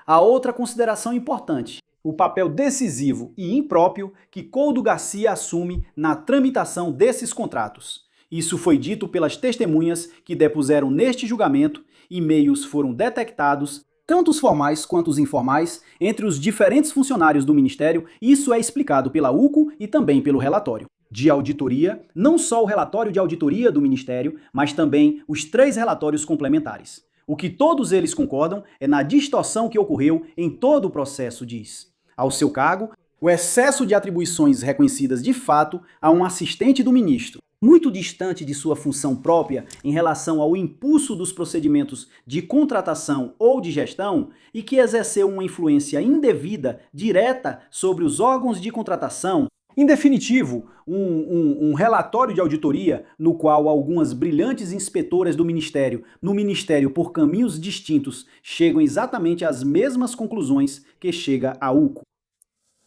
A outra consideração importante, o papel decisivo e impróprio que Couto Garcia assume na tramitação desses contratos. Isso foi dito pelas testemunhas que depuseram neste julgamento e meios foram detectados, tanto os formais quanto os informais, entre os diferentes funcionários do Ministério, e isso é explicado pela UCO e também pelo relatório de auditoria, não só o relatório de auditoria do Ministério, mas também os 3 relatórios complementares. O que todos eles concordam é na distorção que ocorreu em todo o processo, diz. Ao seu cargo, o excesso de atribuições reconhecidas de fato a um assistente do ministro, muito distante de sua função própria em relação ao impulso dos procedimentos de contratação ou de gestão e que exerceu uma influência indevida, direta, sobre os órgãos de contratação. Em definitivo, um relatório de auditoria no qual algumas brilhantes inspetoras do Ministério, no Ministério por caminhos distintos, chegam exatamente às mesmas conclusões que chega a UCO.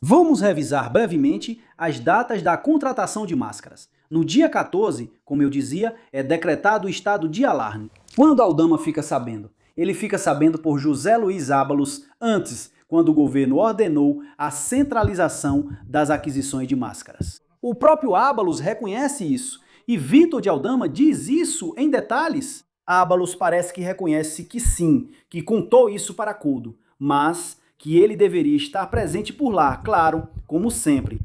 Vamos revisar brevemente as datas da contratação de máscaras. No dia 14, como eu dizia, é decretado o estado de alarme. Quando Aldama fica sabendo Ele fica sabendo por José Luiz Ábalos antes, quando o governo ordenou a centralização das aquisições de máscaras. O próprio Ábalos reconhece isso, e Vítor de Aldama diz isso em detalhes. Ábalos parece que reconhece que sim, que contou isso para Couto, mas que ele deveria estar presente por lá, claro, como sempre.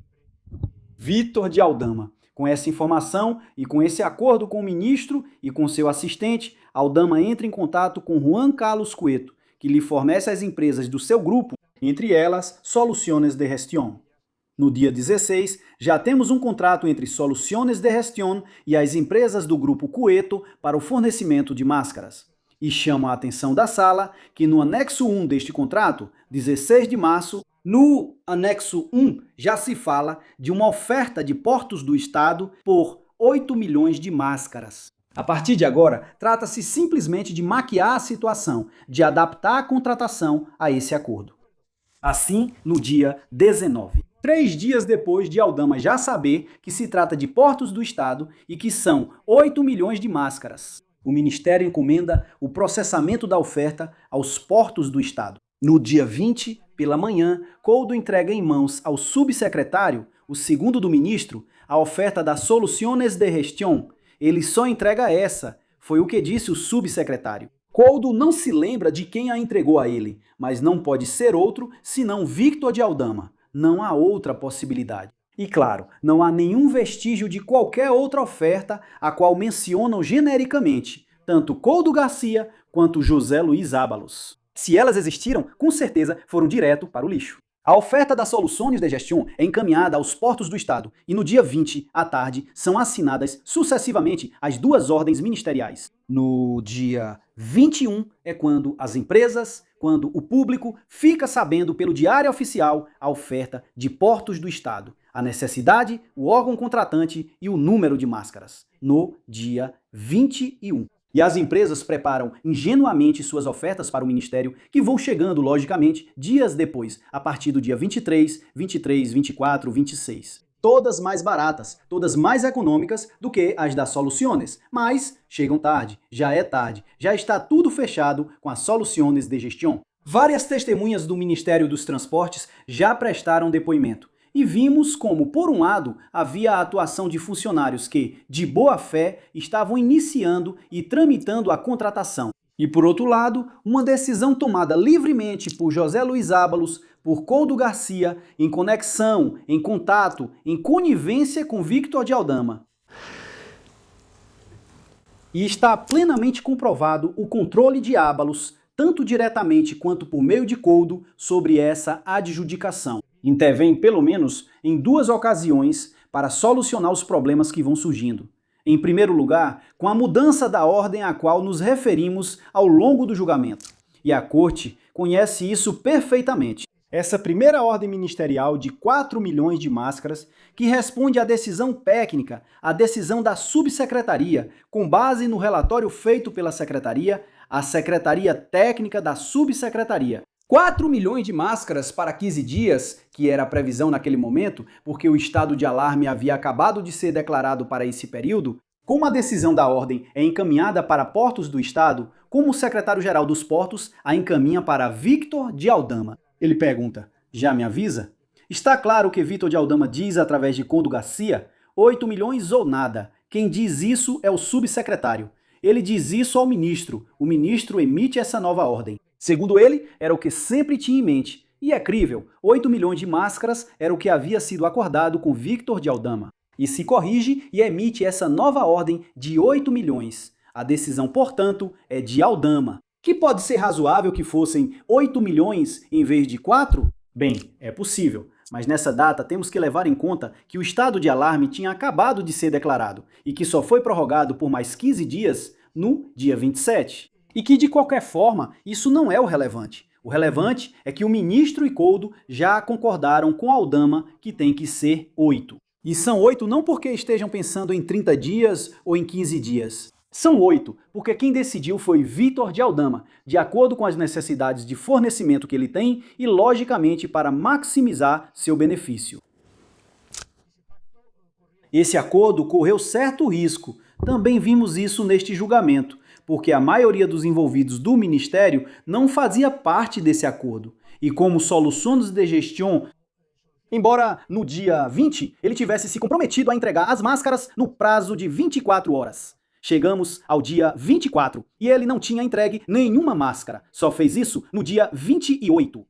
Vítor de Aldama. Com essa informação e com esse acordo com o ministro e com seu assistente, Aldama entra em contato com Juan Carlos Cueto, que lhe fornece as empresas do seu grupo, entre elas Soluciones de Gestión. No dia 16, já temos um contrato entre Soluciones de Gestión e as empresas do grupo Cueto para o fornecimento de máscaras. E chama a atenção da sala que no anexo 1 deste contrato, 16 de março, no anexo 1 já se fala de uma oferta de Portos do Estado por 8 milhões de máscaras. A partir de agora, trata-se simplesmente de maquiar a situação, de adaptar a contratação a esse acordo. Assim, no dia 19. 3 dias depois de Aldama já saber que se trata de Portos do Estado e que são 8 milhões de máscaras, o Ministério encomenda o processamento da oferta aos Portos do Estado. No dia 20, pela manhã, Couto entrega em mãos ao subsecretário, o segundo do ministro, a oferta da Soluciones de Gestión. Ele só entrega essa, foi o que disse o subsecretário. Couto não se lembra de quem a entregou a ele, mas não pode ser outro senão Vítor de Aldama. Não há outra possibilidade. E claro, não há nenhum vestígio de qualquer outra oferta a qual mencionam genericamente tanto Couto Garcia quanto José Luiz Ábalos. Se elas existiram, com certeza foram direto para o lixo. A oferta da Soluciones de Gestión é encaminhada aos Portos do Estado e no dia 20, à tarde, são assinadas sucessivamente as 2 ordens ministeriais. No dia 21 é quando as empresas, quando o público fica sabendo pelo Diário Oficial a oferta de Portos do Estado, a necessidade, o órgão contratante e o número de máscaras. No dia 21. E as empresas preparam ingenuamente suas ofertas para o Ministério, que vão chegando, logicamente, dias depois, a partir do dia 23, 24, 26. Todas mais baratas, todas mais econômicas do que as das Soluciones, mas chegam tarde, já está tudo fechado com as Soluciones de Gestión. Várias testemunhas do Ministério dos Transportes já prestaram depoimento. E vimos como, por um lado, havia a atuação de funcionários que, de boa fé, estavam iniciando e tramitando a contratação. E, por outro lado, uma decisão tomada livremente por José Luiz Ábalos, por Couto Garcia, em conexão, em contato, em conivência com Vítor de Aldama. E está plenamente comprovado o controle de Ábalos, tanto diretamente quanto por meio de Couto, sobre essa adjudicação. Intervém pelo menos em 2 ocasiões para solucionar os problemas que vão surgindo. Em primeiro lugar, com a mudança da ordem a qual nos referimos ao longo do julgamento. E a Corte conhece isso perfeitamente. Essa primeira ordem ministerial de 4 milhões de máscaras, que responde à decisão técnica, à decisão da subsecretaria, com base no relatório feito pela secretaria, a Secretaria Técnica da Subsecretaria. 4 milhões de máscaras para 15 dias, que era a previsão naquele momento, porque o estado de alarme havia acabado de ser declarado para esse período. Como a decisão da ordem é encaminhada para Portos do Estado, como o secretário-geral dos Portos a encaminha para Vítor de Aldama. Ele pergunta, já me avisa? Está claro que Vítor de Aldama diz através de Couto Garcia, 8 milhões ou nada. Quem diz isso é o subsecretário. Ele diz isso ao ministro. O ministro emite essa nova ordem. Segundo ele, era o que sempre tinha em mente. E é crível, 8 milhões de máscaras era o que havia sido acordado com Vítor de Aldama. E se corrige e emite essa nova ordem de 8 milhões. A decisão, portanto, é de Aldama. Que pode ser razoável que fossem 8 milhões em vez de 4? Bem, é possível. Mas nessa data temos que levar em conta que o estado de alarme tinha acabado de ser declarado e que só foi prorrogado por mais 15 dias no dia 27. E que, de qualquer forma, isso não é o relevante. O relevante é que o ministro e Couto já concordaram com Aldama que tem que ser 8. E são 8 não porque estejam pensando em 30 dias ou em 15 dias. São 8 porque quem decidiu foi Vítor de Aldama, de acordo com as necessidades de fornecimento que ele tem e, logicamente, para maximizar seu benefício. Esse acordo correu certo risco. Também vimos isso neste julgamento, porque a maioria dos envolvidos do Ministério não fazia parte desse acordo. E como Soluções de Gestão, embora no dia 20 ele tivesse se comprometido a entregar as máscaras no prazo de 24 horas. Chegamos ao dia 24 e ele não tinha entregue nenhuma máscara, só fez isso no dia 28.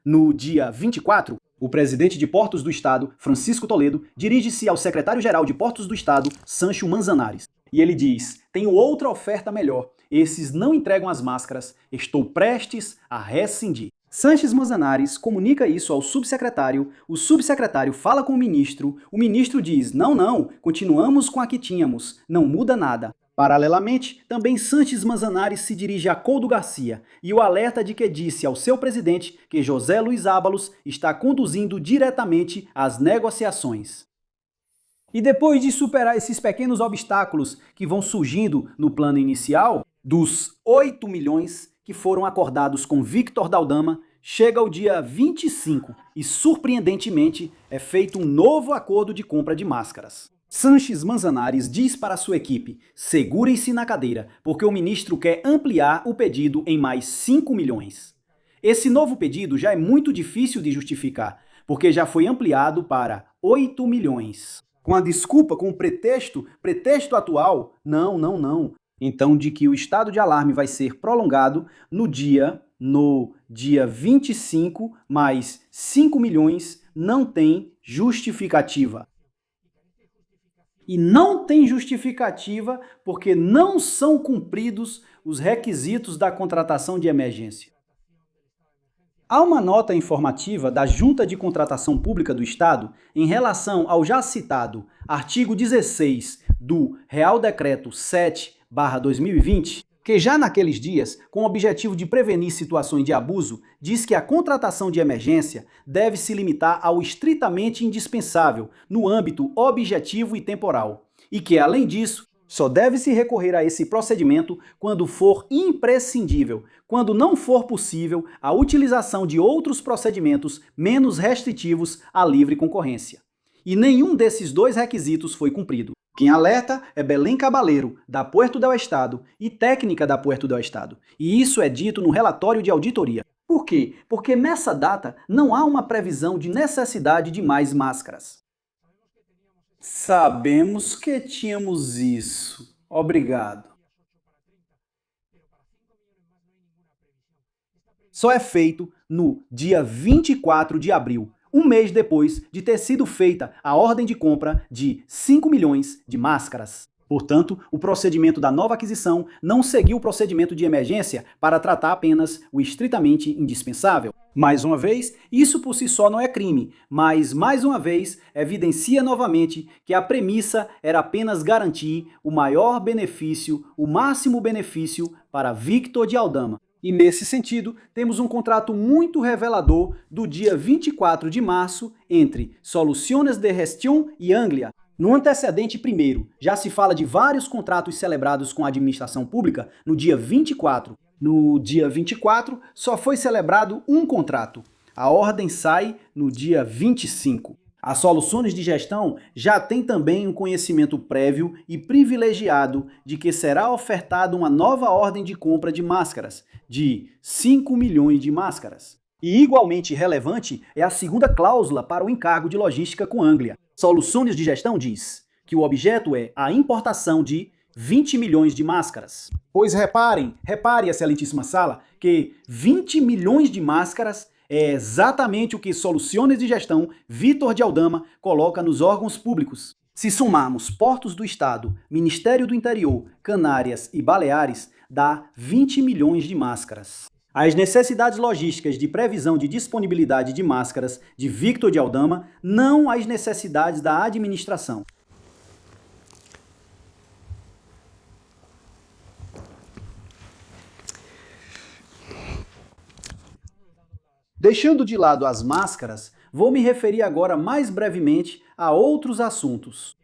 No dia 24, o presidente de Portos do Estado, Francisco Toledo, dirige-se ao secretário-geral de Portos do Estado, Sancho Manzanares. E ele diz: tenho outra oferta melhor. Esses não entregam as máscaras. Estou prestes a rescindir. Sanches Manzanares comunica isso ao subsecretário, o subsecretário fala com o ministro diz: não, continuamos com a que tínhamos, não muda nada. Paralelamente, também Sanches Manzanares se dirige a Coldo Garcia e o alerta de que disse ao seu presidente que José Luiz Ábalos está conduzindo diretamente as negociações. E depois de superar esses pequenos obstáculos que vão surgindo no plano inicial, dos 8 milhões que foram acordados com Victor Daldama, chega o dia 25 e, surpreendentemente, é feito um novo acordo de compra de máscaras. Sanches Manzanares diz para sua equipe: segurem-se na cadeira, porque o ministro quer ampliar o pedido em mais 5 milhões. Esse novo pedido já é muito difícil de justificar, porque já foi ampliado para 8 milhões. Com a desculpa, com o pretexto atual, não. Então, de que o estado de alarme vai ser prolongado no dia 25, mais 5 milhões, não tem justificativa. E não tem justificativa porque não são cumpridos os requisitos da contratação de emergência. Há uma nota informativa da Junta de Contratação Pública do Estado em relação ao já citado artigo 16 do Real Decreto 7/2020, que já naqueles dias, com o objetivo de prevenir situações de abuso, diz que a contratação de emergência deve se limitar ao estritamente indispensável, no âmbito objetivo e temporal, e que, além disso, só deve se recorrer a esse procedimento quando for imprescindível, quando não for possível a utilização de outros procedimentos menos restritivos à livre concorrência. E nenhum desses dois requisitos foi cumprido. Quem alerta é Belém Cabaleiro, da Puerto del Estado, e técnica da Puerto del Estado. E isso é dito no relatório de auditoria. Por quê? Porque nessa data não há uma previsão de necessidade de mais máscaras. Sabemos que tínhamos isso. Obrigado. Só é feito no dia 24 de abril, um mês depois de ter sido feita a ordem de compra de 5 milhões de máscaras. Portanto, o procedimento da nova aquisição não seguiu o procedimento de emergência para tratar apenas o estritamente indispensável. Mais uma vez, isso por si só não é crime, mas mais uma vez evidencia novamente que a premissa era apenas garantir o maior benefício, o máximo benefício para Victor de Aldama. E nesse sentido, temos um contrato muito revelador do dia 24 de março entre Soluções de Gestão e Anglia. No antecedente primeiro, já se fala de vários contratos celebrados com a administração pública no dia 24. No dia 24, só foi celebrado um contrato. A ordem sai no dia 25. As Soluções de Gestão já tem também um conhecimento prévio e privilegiado de que será ofertada uma nova ordem de compra de máscaras, de 5 milhões de máscaras. E igualmente relevante é a segunda cláusula para o encargo de logística com Anglia. Soluções de Gestão diz que o objeto é a importação de 20 milhões de máscaras. Pois repare, excelentíssima sala, que 20 milhões de máscaras é exatamente o que Soluções de Gestão Victor de Aldama coloca nos órgãos públicos. Se somarmos Portos do Estado, Ministério do Interior, Canárias e Baleares, dá 20 milhões de máscaras. As necessidades logísticas de previsão de disponibilidade de máscaras de Victor de Aldama, não as necessidades da administração. Deixando de lado as máscaras, vou me referir agora mais brevemente a outros assuntos.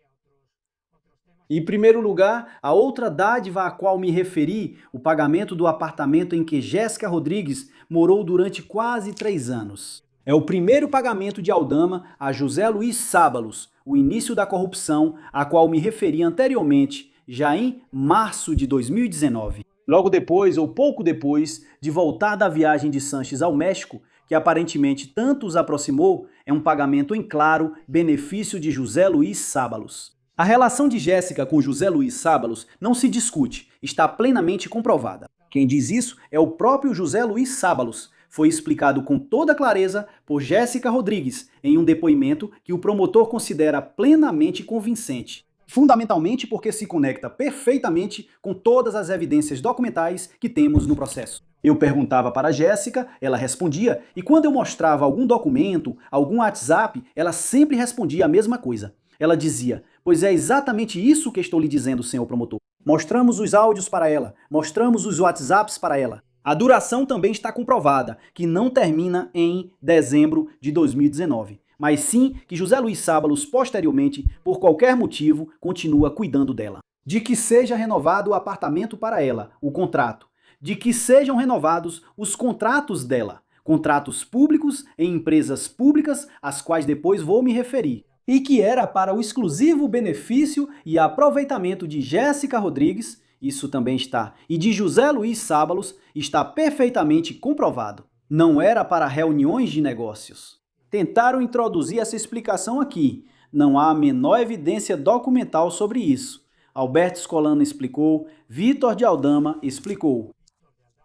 Em primeiro lugar, a outra dádiva a qual me referi, o pagamento do apartamento em que Jéssica Rodrigues morou durante quase 3 anos. É o primeiro pagamento de Aldama a José Luiz Sábalos, o início da corrupção a qual me referi anteriormente, já em março de 2019. Logo depois, ou pouco depois, de voltar da viagem de Sanches ao México, que aparentemente tanto os aproximou, é um pagamento em claro benefício de José Luiz Sábalos. A relação de Jéssica com José Luiz Sábalos não se discute, está plenamente comprovada. Quem diz isso é o próprio José Luiz Sábalos. Foi explicado com toda clareza por Jéssica Rodrigues em um depoimento que o promotor considera plenamente convincente. Fundamentalmente porque se conecta perfeitamente com todas as evidências documentais que temos no processo. Eu perguntava para Jéssica, ela respondia, e quando eu mostrava algum documento, algum WhatsApp, ela sempre respondia a mesma coisa. Ela dizia: "Pois é exatamente isso que estou lhe dizendo, senhor promotor." Mostramos os áudios para ela, mostramos os WhatsApps para ela. A duração também está comprovada, que não termina em dezembro de 2019. Mas sim que José Luiz Sábalos, posteriormente, por qualquer motivo, continua cuidando dela. De que seja renovado o apartamento para ela, o contrato. De que sejam renovados os contratos dela. Contratos públicos em empresas públicas, às quais depois vou me referir. E que era para o exclusivo benefício e aproveitamento de Jéssica Rodrigues, isso também está, e de José Luiz Sábalos, está perfeitamente comprovado. Não era para reuniões de negócios. Tentaram introduzir essa explicação aqui. Não há a menor evidência documental sobre isso. Alberto Escolano explicou, Vitor de Aldama explicou.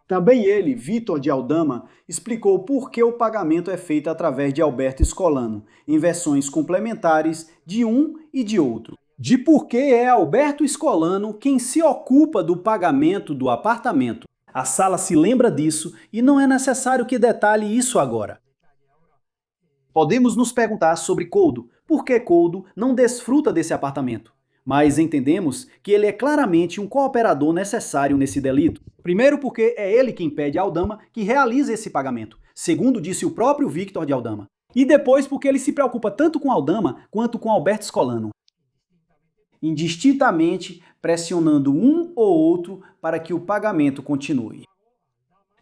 Também ele, Vitor de Aldama, explicou por que o pagamento é feito através de Alberto Escolano, em versões complementares de um e de outro. De por que é Alberto Escolano quem se ocupa do pagamento do apartamento. A sala se lembra disso e não é necessário que detalhe isso agora. Podemos nos perguntar sobre Coldo, por que Coldo não desfruta desse apartamento? Mas entendemos que ele é claramente um cooperador necessário nesse delito. Primeiro porque é ele quem pede a Aldama que realize esse pagamento, segundo disse o próprio Victor de Aldama. E depois porque ele se preocupa tanto com Aldama quanto com Alberto Escolano, indistintamente pressionando um ou outro para que o pagamento continue.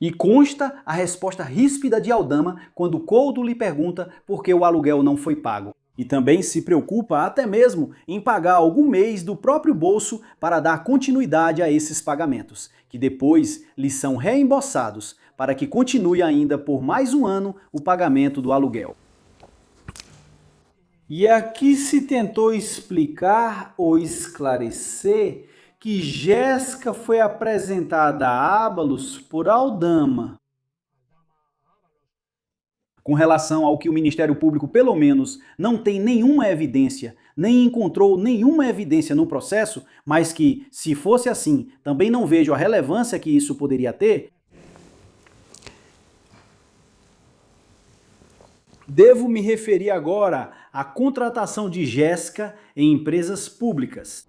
E consta a resposta ríspida de Aldama quando Coldo lhe pergunta por que o aluguel não foi pago. E também se preocupa até mesmo em pagar algum mês do próprio bolso para dar continuidade a esses pagamentos, que depois lhe são reembolsados, para que continue ainda por mais um ano o pagamento do aluguel. E aqui se tentou explicar ou esclarecer que Jéssica foi apresentada a Ábalos por Aldama. Com relação ao que o Ministério Público, pelo menos, não tem nenhuma evidência, nem encontrou nenhuma evidência no processo, mas que, se fosse assim, também não vejo a relevância que isso poderia ter, devo me referir agora à contratação de Jéssica em empresas públicas.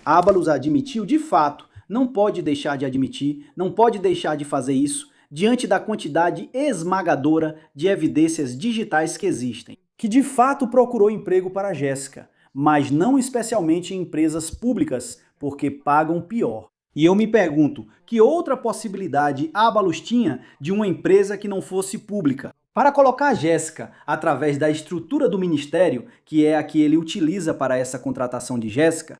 Ábalos admitiu, de fato, não pode deixar de admitir, não pode deixar de fazer isso, diante da quantidade esmagadora de evidências digitais que existem, que de fato procurou emprego para Jéssica, mas não especialmente em empresas públicas, porque pagam pior. E eu me pergunto, que outra possibilidade Ábalos tinha de uma empresa que não fosse pública? Para colocar Jéssica através da estrutura do Ministério, que é a que ele utiliza para essa contratação de Jéssica,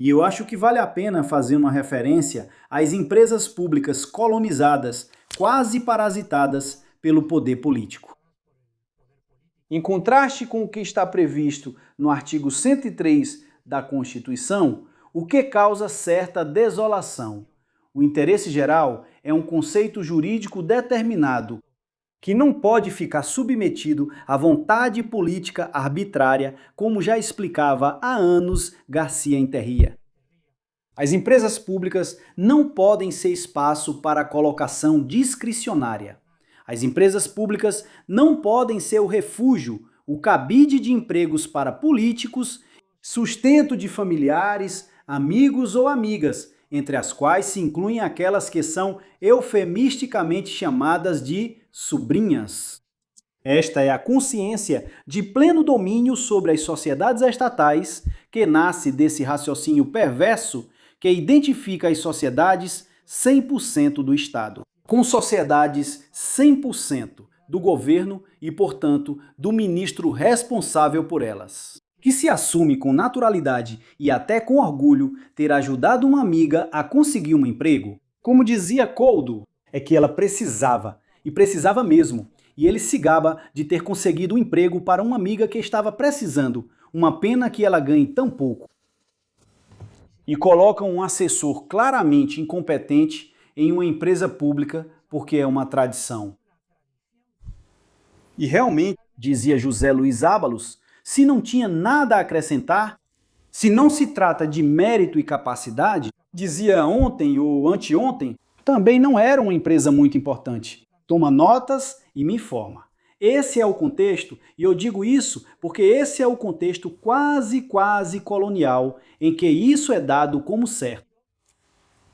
e eu acho que vale a pena fazer uma referência às empresas públicas colonizadas, quase parasitadas pelo poder político. Em contraste com o que está previsto no artigo 103 da Constituição, o que causa certa desolação. O interesse geral é um conceito jurídico determinado, que não pode ficar submetido à vontade política arbitrária, como já explicava há anos Garcia Enterria. As empresas públicas não podem ser espaço para colocação discricionária. As empresas públicas não podem ser o refúgio, o cabide de empregos para políticos, sustento de familiares, amigos ou amigas, entre as quais se incluem aquelas que são eufemisticamente chamadas de sobrinhas. Esta é a consciência de pleno domínio sobre as sociedades estatais que nasce desse raciocínio perverso que identifica as sociedades 100% do Estado, com sociedades 100% do governo e, portanto, do ministro responsável por elas. que se assume com naturalidade e até com orgulho ter ajudado uma amiga a conseguir um emprego? Como dizia Koldo, é que ela precisava, e precisava mesmo, e ele se gaba de ter conseguido um emprego para uma amiga que estava precisando. Uma pena que ela ganhe tão pouco. E colocam um assessor claramente incompetente em uma empresa pública porque é uma tradição. E realmente, dizia José Luiz Ábalos, se não tinha nada a acrescentar, se não se trata de mérito e capacidade, dizia ontem ou anteontem, também não era uma empresa muito importante. Toma notas e me informa. Esse é o contexto, e eu digo isso porque esse é o contexto quase colonial em que isso é dado como certo.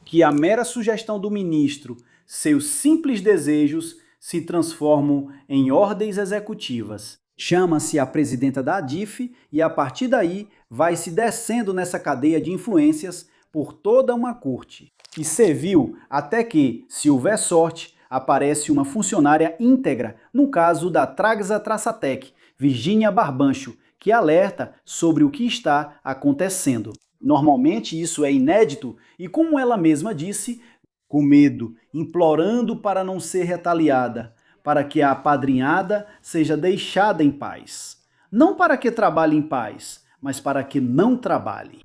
Que a mera sugestão do ministro, seus simples desejos, se transformam em ordens executivas. Chama-se a presidenta da ADIF e a partir daí vai se descendo nessa cadeia de influências por toda uma corte. E serviu até que, se houver sorte, aparece uma funcionária íntegra, no caso da Tragsa Traçatec, Virgínia Barbancho, que alerta sobre o que está acontecendo. Normalmente isso é inédito e, como ela mesma disse, com medo, implorando para não ser retaliada, para que a apadrinhada seja deixada em paz. Não para que trabalhe em paz, mas para que não trabalhe.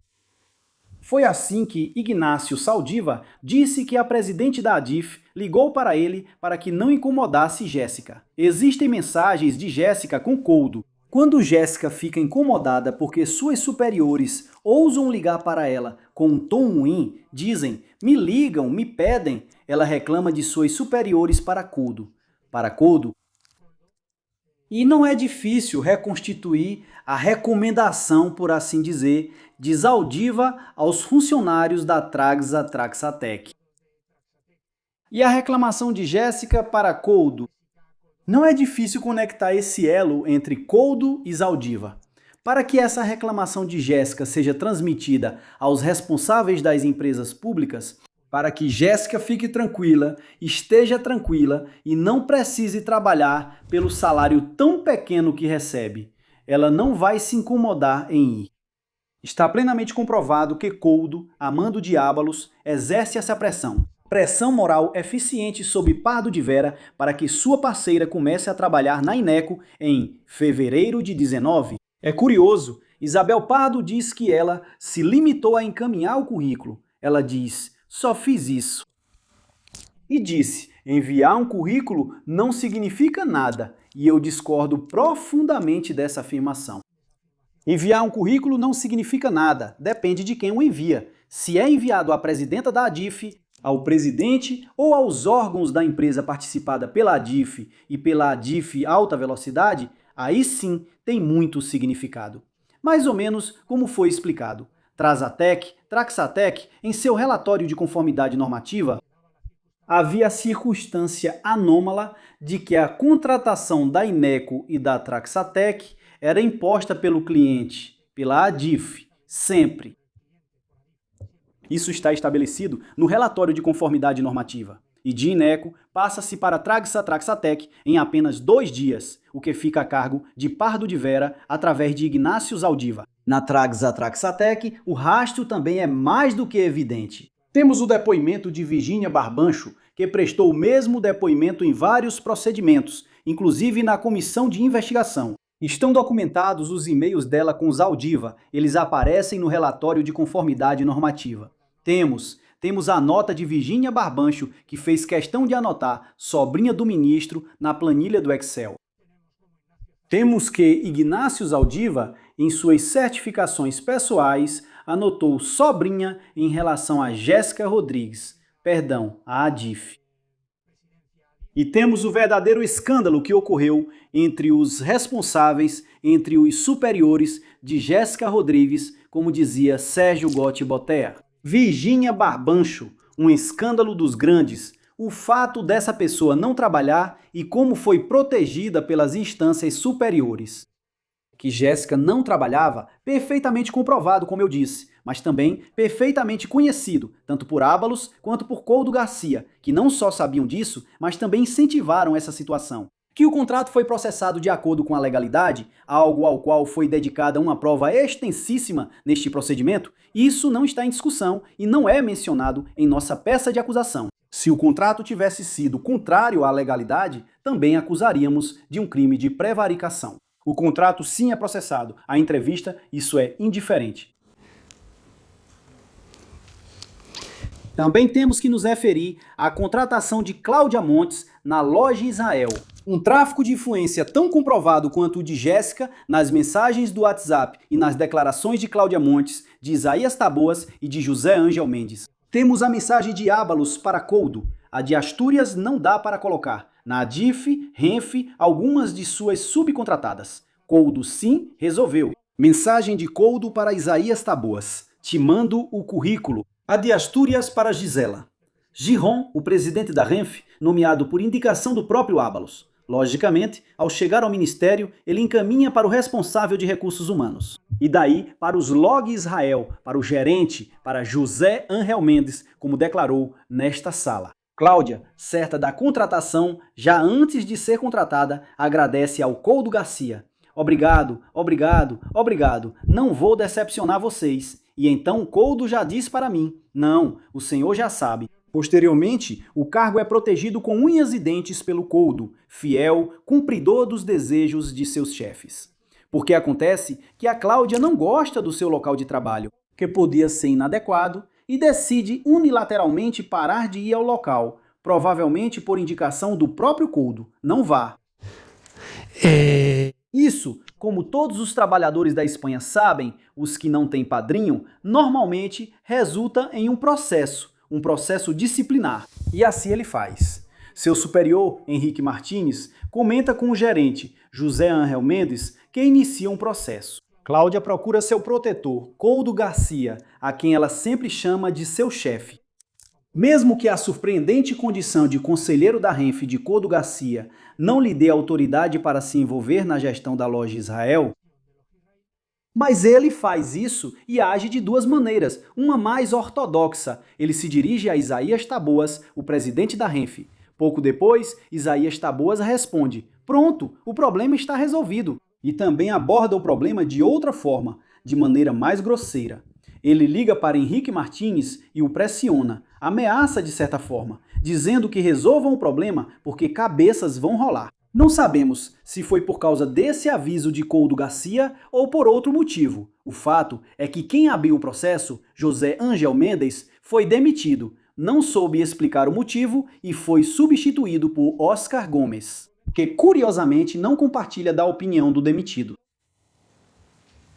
Foi assim que Ignácio Saldiva disse que a presidente da ADIF ligou para ele para que não incomodasse Jéssica. Existem mensagens de Jéssica com Koldo. Quando Jéssica fica incomodada porque suas superiores ousam ligar para ela com um tom ruim, dizem, me ligam, me pedem, ela reclama de suas superiores para Koldo. E não é difícil reconstituir a recomendação, por assim dizer, de Saldiva aos funcionários da Tragsa Traxatec. E a reclamação de Jéssica para Koldo? Não é difícil conectar esse elo entre Koldo e Saldiva. Para que essa reclamação de Jéssica seja transmitida aos responsáveis das empresas públicas, para que Jéssica fique tranquila, esteja tranquila e não precise trabalhar pelo salário tão pequeno que recebe. Ela não vai se incomodar em ir. Está plenamente comprovado que Koldo, amando de Ábalos, exerce essa pressão. Pressão moral eficiente sobre Pardo de Vera para que sua parceira comece a trabalhar na Ineco em fevereiro de 19. É curioso, Isabel Pardo diz que ela se limitou a encaminhar o currículo. Ela diz, só fiz isso. E disse, enviar um currículo não significa nada, e eu discordo profundamente dessa afirmação. Enviar um currículo não significa nada, depende de quem o envia. Se é enviado à presidenta da ADIF, ao presidente ou aos órgãos da empresa participada pela ADIF e pela ADIF Alta Velocidade, aí sim tem muito significado. Mais ou menos como foi explicado. Traxatec, em seu relatório de conformidade normativa, havia a circunstância anômala de que a contratação da Ineco e da Traxatec era imposta pelo cliente, pela ADIF, sempre. Isso está estabelecido no relatório de conformidade normativa. E de Ineco passa-se para Traxatec em apenas 2 dias, o que fica a cargo de Pardo de Vera através de Ignácio Saldiva. Na Traxatec, o rastro também é mais do que evidente. Temos o depoimento de Virgínia Barbancho, que prestou o mesmo depoimento em vários procedimentos, inclusive na comissão de investigação. Estão documentados os e-mails dela com Saldiva, eles aparecem no relatório de conformidade normativa. Temos a nota de Virgínia Barbancho, que fez questão de anotar sobrinha do ministro na planilha do Excel. Temos que Ignácio Saldiva, em suas certificações pessoais, anotou sobrinha em relação a Jéssica Rodrigues, a ADIF. E temos o verdadeiro escândalo que ocorreu entre os responsáveis, entre os superiores de Jéssica Rodrigues, como dizia Sérgio Gotti Botea. Virgínia Barbancho, um escândalo dos grandes, o fato dessa pessoa não trabalhar e como foi protegida pelas instâncias superiores. Que Jéssica não trabalhava, perfeitamente comprovado, como eu disse, mas também perfeitamente conhecido, tanto por Ábalos quanto por Koldo Garcia, que não só sabiam disso, mas também incentivaram essa situação. Que o contrato foi processado de acordo com a legalidade, algo ao qual foi dedicada uma prova extensíssima neste procedimento, isso não está em discussão e não é mencionado em nossa peça de acusação. Se o contrato tivesse sido contrário à legalidade, também acusaríamos de um crime de prevaricação. O contrato sim é processado, a entrevista, isso é indiferente. Também temos que nos referir à contratação de Cláudia Montes na Loja Israel. Um tráfico de influência tão comprovado quanto o de Jéssica nas mensagens do WhatsApp e nas declarações de Cláudia Montes, de Isaías Taboas e de José Ângel Mendes. Temos a mensagem de Ábalos para Coldo. A de Astúrias não dá para colocar. Na Adif, Renf, algumas de suas subcontratadas. Coldo sim resolveu. Mensagem de Coldo para Isaías Taboas. Te mando o currículo. A de Astúrias para Gisela. Giron, o presidente da Renf, nomeado por indicação do próprio Ábalos. Logicamente, ao chegar ao ministério, ele encaminha para o responsável de recursos humanos. E daí para os Log Israel, para o gerente, para José Ângel Mendes, como declarou nesta sala. Cláudia, certa da contratação, já antes de ser contratada, agradece ao Coldo Garcia. Obrigado, obrigado, obrigado, não vou decepcionar vocês. E então Coldo já disse para mim, não, o senhor já sabe. Posteriormente, o cargo é protegido com unhas e dentes pelo Coldo, fiel, cumpridor dos desejos de seus chefes. Porque acontece que a Cláudia não gosta do seu local de trabalho, que podia ser inadequado, e decide unilateralmente parar de ir ao local, provavelmente por indicação do próprio Coldo. Não vá. Isso, como todos os trabalhadores da Espanha sabem, os que não têm padrinho, normalmente resulta em um processo disciplinar. E assim ele faz. Seu superior, Henrique Martínez, comenta com o gerente, José Ângel Mendes, que inicia um processo. Cláudia procura seu protetor, Coldo Garcia, a quem ela sempre chama de seu chefe. Mesmo que a surpreendente condição de conselheiro da Renf de Coldo Garcia não lhe dê autoridade para se envolver na gestão da Loja Israel, mas ele faz isso e age de duas maneiras, uma mais ortodoxa. Ele se dirige a Isaías Taboas, o presidente da Renf. Pouco depois, Isaías Taboas responde, pronto, o problema está resolvido. E também aborda o problema de outra forma, de maneira mais grosseira. Ele liga para Henrique Martínez e o pressiona, ameaça de certa forma, dizendo que resolvam o problema porque cabeças vão rolar. Não sabemos se foi por causa desse aviso de Coldo Garcia ou por outro motivo. O fato é que quem abriu o processo, José Ângel Mendes, foi demitido, não soube explicar o motivo e foi substituído por Oscar Gomes, que curiosamente não compartilha da opinião do demitido.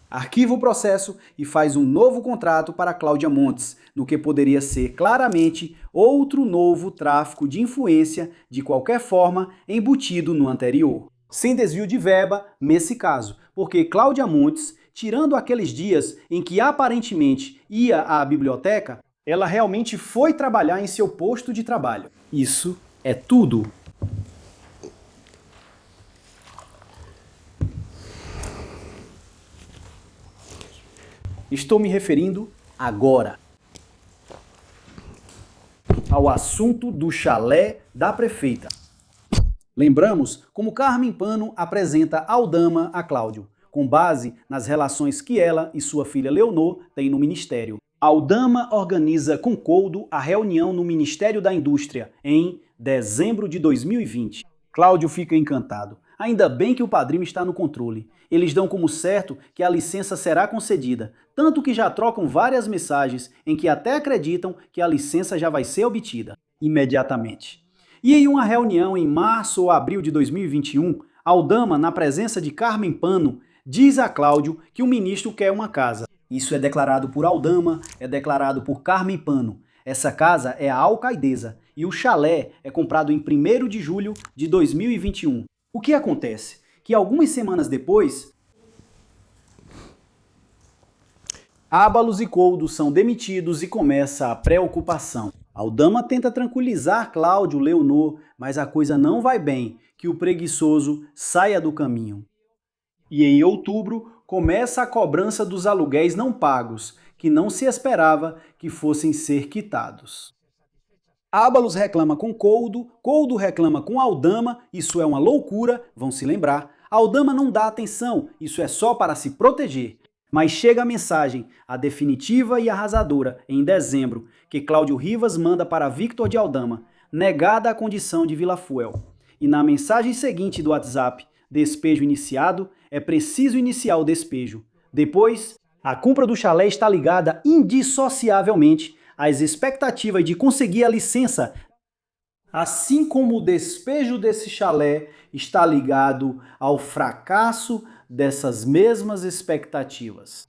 Arquiva o processo e faz um novo contrato para Cláudia Montes, no que poderia ser claramente outro novo tráfico de influência, de qualquer forma, embutido no anterior. Sem desvio de verba, nesse caso, porque Cláudia Montes, tirando aqueles dias em que aparentemente ia à biblioteca, ela realmente foi trabalhar em seu posto de trabalho. Isso é tudo. Estou me referindo agora ao assunto do chalé da prefeita. Lembramos como Carmen Pano apresenta Aldama a Cláudio, com base nas relações que ela e sua filha Leonor têm no ministério. Aldama organiza com Coldo a reunião no Ministério da Indústria em dezembro de 2020. Cláudio fica encantado. Ainda bem que o padrinho está no controle. Eles dão como certo que a licença será concedida, tanto que já trocam várias mensagens em que até acreditam que a licença já vai ser obtida imediatamente. E em uma reunião em março ou abril de 2021, Aldama, na presença de Carmen Pano, diz a Cláudio que o ministro quer uma casa. Isso é declarado por Aldama, é declarado por Carmen Pano. Essa casa é a Alcaidesa e o chalé é comprado em 1º de julho de 2021. O que acontece? Que algumas semanas depois, Ábalos e Coldo são demitidos e começa a preocupação. Aldama tenta tranquilizar Cláudio, Leonor, mas a coisa não vai bem, que o preguiçoso saia do caminho. E em outubro começa a cobrança dos aluguéis não pagos, que não se esperava que fossem ser quitados. Ábalos reclama com Coudo, Coudo reclama com Aldama, isso é uma loucura, vão se lembrar. Aldama não dá atenção, isso é só para se proteger. Mas chega a mensagem, a definitiva e arrasadora, em dezembro, que Cláudio Rivas manda para Victor de Aldama, negada a condição de Vilafuel. E na mensagem seguinte do WhatsApp, despejo iniciado, é preciso iniciar o despejo. Depois, a compra do chalé está ligada indissociavelmente às expectativas de conseguir a licença, assim como o despejo desse chalé está ligado ao fracasso dessas mesmas expectativas.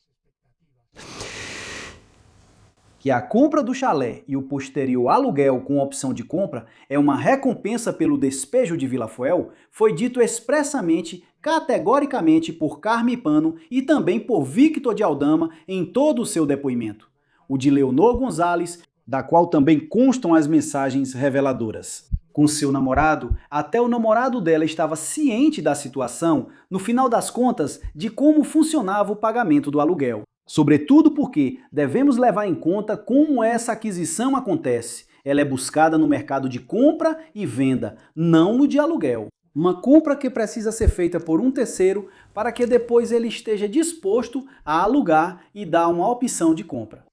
Que a compra do chalé e o posterior aluguel com opção de compra é uma recompensa pelo despejo de Vilafuel foi dito expressamente, categoricamente por Carmipano e também por Victor de Aldama em todo o seu depoimento. O de Leonor Gonzalez, da qual também constam as mensagens reveladoras. Com seu namorado, até o namorado dela estava ciente da situação, no final das contas, de como funcionava o pagamento do aluguel. Sobretudo porque devemos levar em conta como essa aquisição acontece. Ela é buscada no mercado de compra e venda, não no de aluguel. Uma compra que precisa ser feita por um terceiro para que depois ele esteja disposto a alugar e dar uma opção de compra.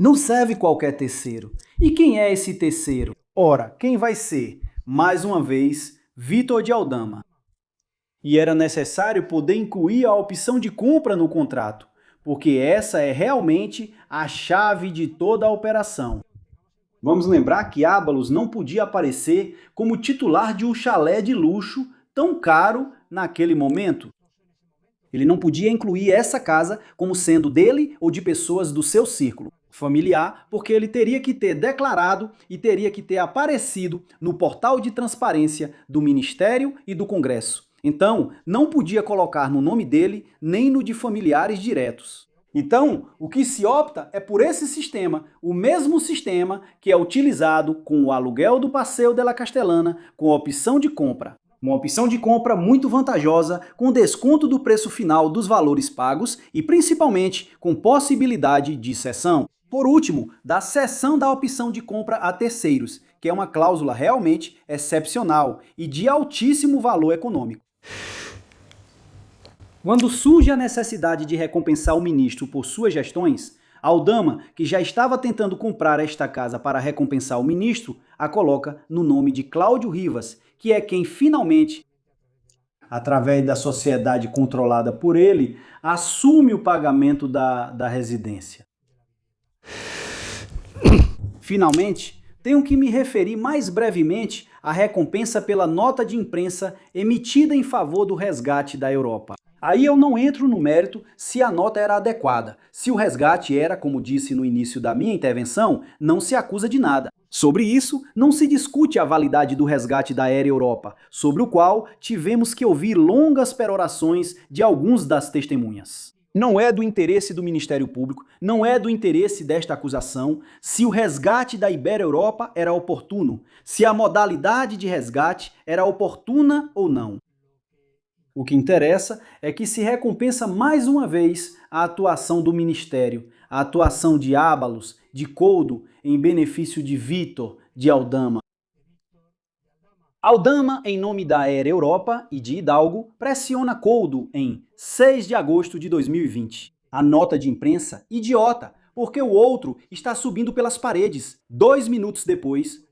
Não serve qualquer terceiro. E quem é esse terceiro? Ora, quem vai ser? Mais uma vez, Victor de Aldama. E era necessário poder incluir a opção de compra no contrato, porque essa é realmente a chave de toda a operação. Vamos lembrar que Ábalos não podia aparecer como titular de um chalé de luxo tão caro naquele momento. Ele não podia incluir essa casa como sendo dele ou de pessoas do seu círculo familiar, porque ele teria que ter declarado e teria que ter aparecido no portal de transparência do Ministério e do Congresso. Então, não podia colocar no nome dele nem no de familiares diretos. Então, o que se opta é por esse sistema, o mesmo sistema que é utilizado com o aluguel do Passeio de la Castellana com a opção de compra. Uma opção de compra muito vantajosa, com desconto do preço final dos valores pagos e principalmente com possibilidade de cessão. Por último, da cessão da opção de compra a terceiros, que é uma cláusula realmente excepcional e de altíssimo valor econômico. Quando surge a necessidade de recompensar o ministro por suas gestões, Aldama, que já estava tentando comprar esta casa para recompensar o ministro, a coloca no nome de Cláudio Rivas, que é quem finalmente, através da sociedade controlada por ele, assume o pagamento da residência. Finalmente, tenho que me referir mais brevemente à recompensa pela nota de imprensa emitida em favor do resgate da Europa. Aí eu não entro no mérito se a nota era adequada. Se o resgate era, como disse no início da minha intervenção, não se acusa de nada. Sobre isso, não se discute a validade do resgate da Aérea Europa, sobre o qual tivemos que ouvir longas perorações de alguns das testemunhas. Não é do interesse do Ministério Público, não é do interesse desta acusação se o resgate da Ibéria Europa era oportuno, se a modalidade de resgate era oportuna ou não. O que interessa é que se recompensa mais uma vez a atuação do Ministério, a atuação de Ábalos, de Coudo, em benefício de Victor, de Aldama. Aldama, em nome da Aérea Europa e de Hidalgo, pressiona Coudo em 6 de agosto de 2020. A nota de imprensa, idiota, porque o outro está subindo pelas paredes. 2 minutos depois,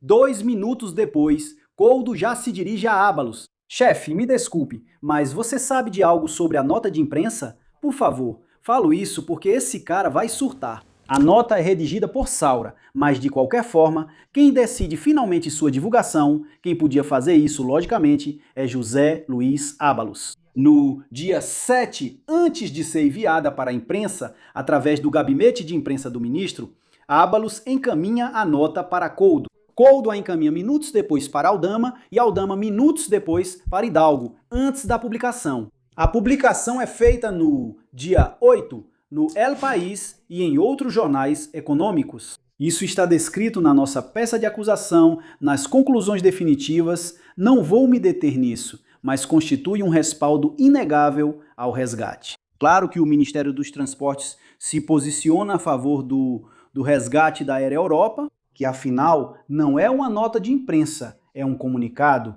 Coudo já se dirige a Ábalos. Chefe, me desculpe, mas você sabe de algo sobre a nota de imprensa? Por favor, falo isso porque esse cara vai surtar. A nota é redigida por Saura, mas de qualquer forma, quem decide finalmente sua divulgação, quem podia fazer isso, logicamente, é José Luiz Ábalos. No dia 7, antes de ser enviada para a imprensa, através do gabinete de imprensa do ministro, Ábalos encaminha a nota para Coudo. Coudo a encaminha minutos depois para Aldama e Aldama minutos depois para Hidalgo, antes da publicação. A publicação é feita no dia 8, no El País e em outros jornais econômicos. Isso está descrito na nossa peça de acusação, nas conclusões definitivas, não vou me deter nisso, mas constitui um respaldo inegável ao resgate. Claro que o Ministério dos Transportes se posiciona a favor do resgate da Aérea Europa, que afinal não é uma nota de imprensa, é um comunicado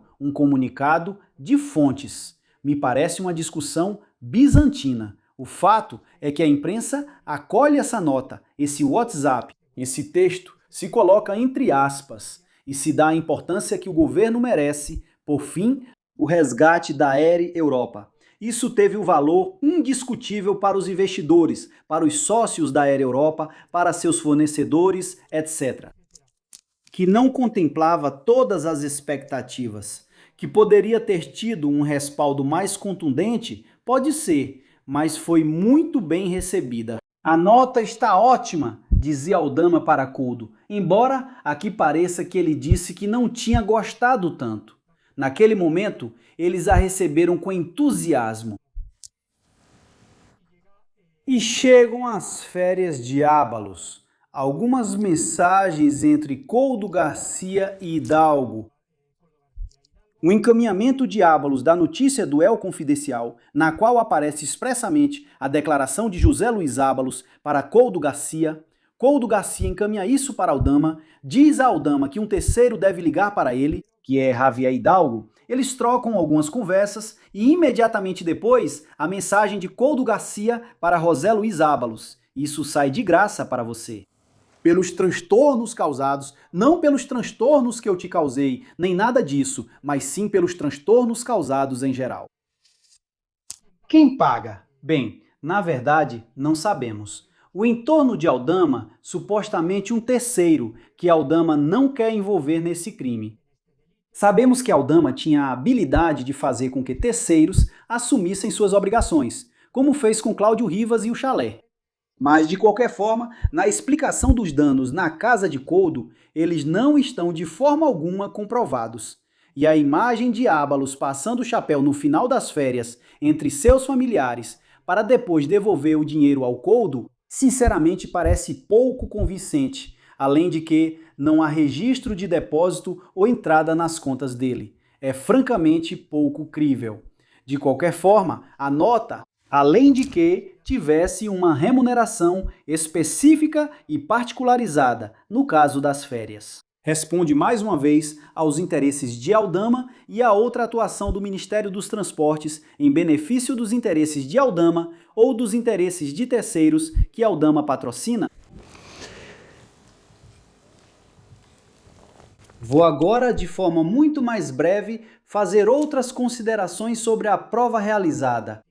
de fontes. Me parece uma discussão bizantina. O fato é que a imprensa acolhe essa nota, esse WhatsApp, esse texto se coloca entre aspas e se dá a importância que o governo merece, por fim, o resgate da Air Europa. Isso teve um valor indiscutível para os investidores, para os sócios da Air Europa, para seus fornecedores, etc. Que não contemplava todas as expectativas. Que poderia ter tido um respaldo mais contundente? Pode ser, mas foi muito bem recebida. A nota está ótima, dizia Aldama para Couto, embora aqui pareça que ele disse que não tinha gostado tanto. Naquele momento, eles a receberam com entusiasmo. E chegam as férias de Ábalos. Algumas mensagens entre Couto Garcia e Hidalgo. O encaminhamento de Ábalos da notícia do El Confidencial, na qual aparece expressamente a declaração de José Luiz Ábalos para Couto Garcia. Couto Garcia encaminha isso para Aldama, diz a Aldama que um terceiro deve ligar para ele, que é Javier Hidalgo. Eles trocam algumas conversas e imediatamente depois a mensagem de Couto Garcia para José Luiz Ábalos. Isso sai de graça para você. Pelos transtornos causados, não pelos transtornos que eu te causei, nem nada disso, mas sim pelos transtornos causados em geral. Quem paga? Bem, na verdade, não sabemos. O entorno de Aldama, supostamente um terceiro, que Aldama não quer envolver nesse crime. Sabemos que Aldama tinha a habilidade de fazer com que terceiros assumissem suas obrigações, como fez com Cláudio Rivas e o chalé. Mas, de qualquer forma, na explicação dos danos na casa de Couto, eles não estão de forma alguma comprovados. E a imagem de Ábalos passando o chapéu no final das férias entre seus familiares para depois devolver o dinheiro ao Couto, sinceramente parece pouco convincente, além de que não há registro de depósito ou entrada nas contas dele. É francamente pouco crível. De qualquer forma, a nota, além de que tivesse uma remuneração específica e particularizada, no caso das férias. Responde mais uma vez aos interesses de Aldama e a outra atuação do Ministério dos Transportes em benefício dos interesses de Aldama ou dos interesses de terceiros que Aldama patrocina. Vou agora, de forma muito mais breve, fazer outras considerações sobre a prova realizada.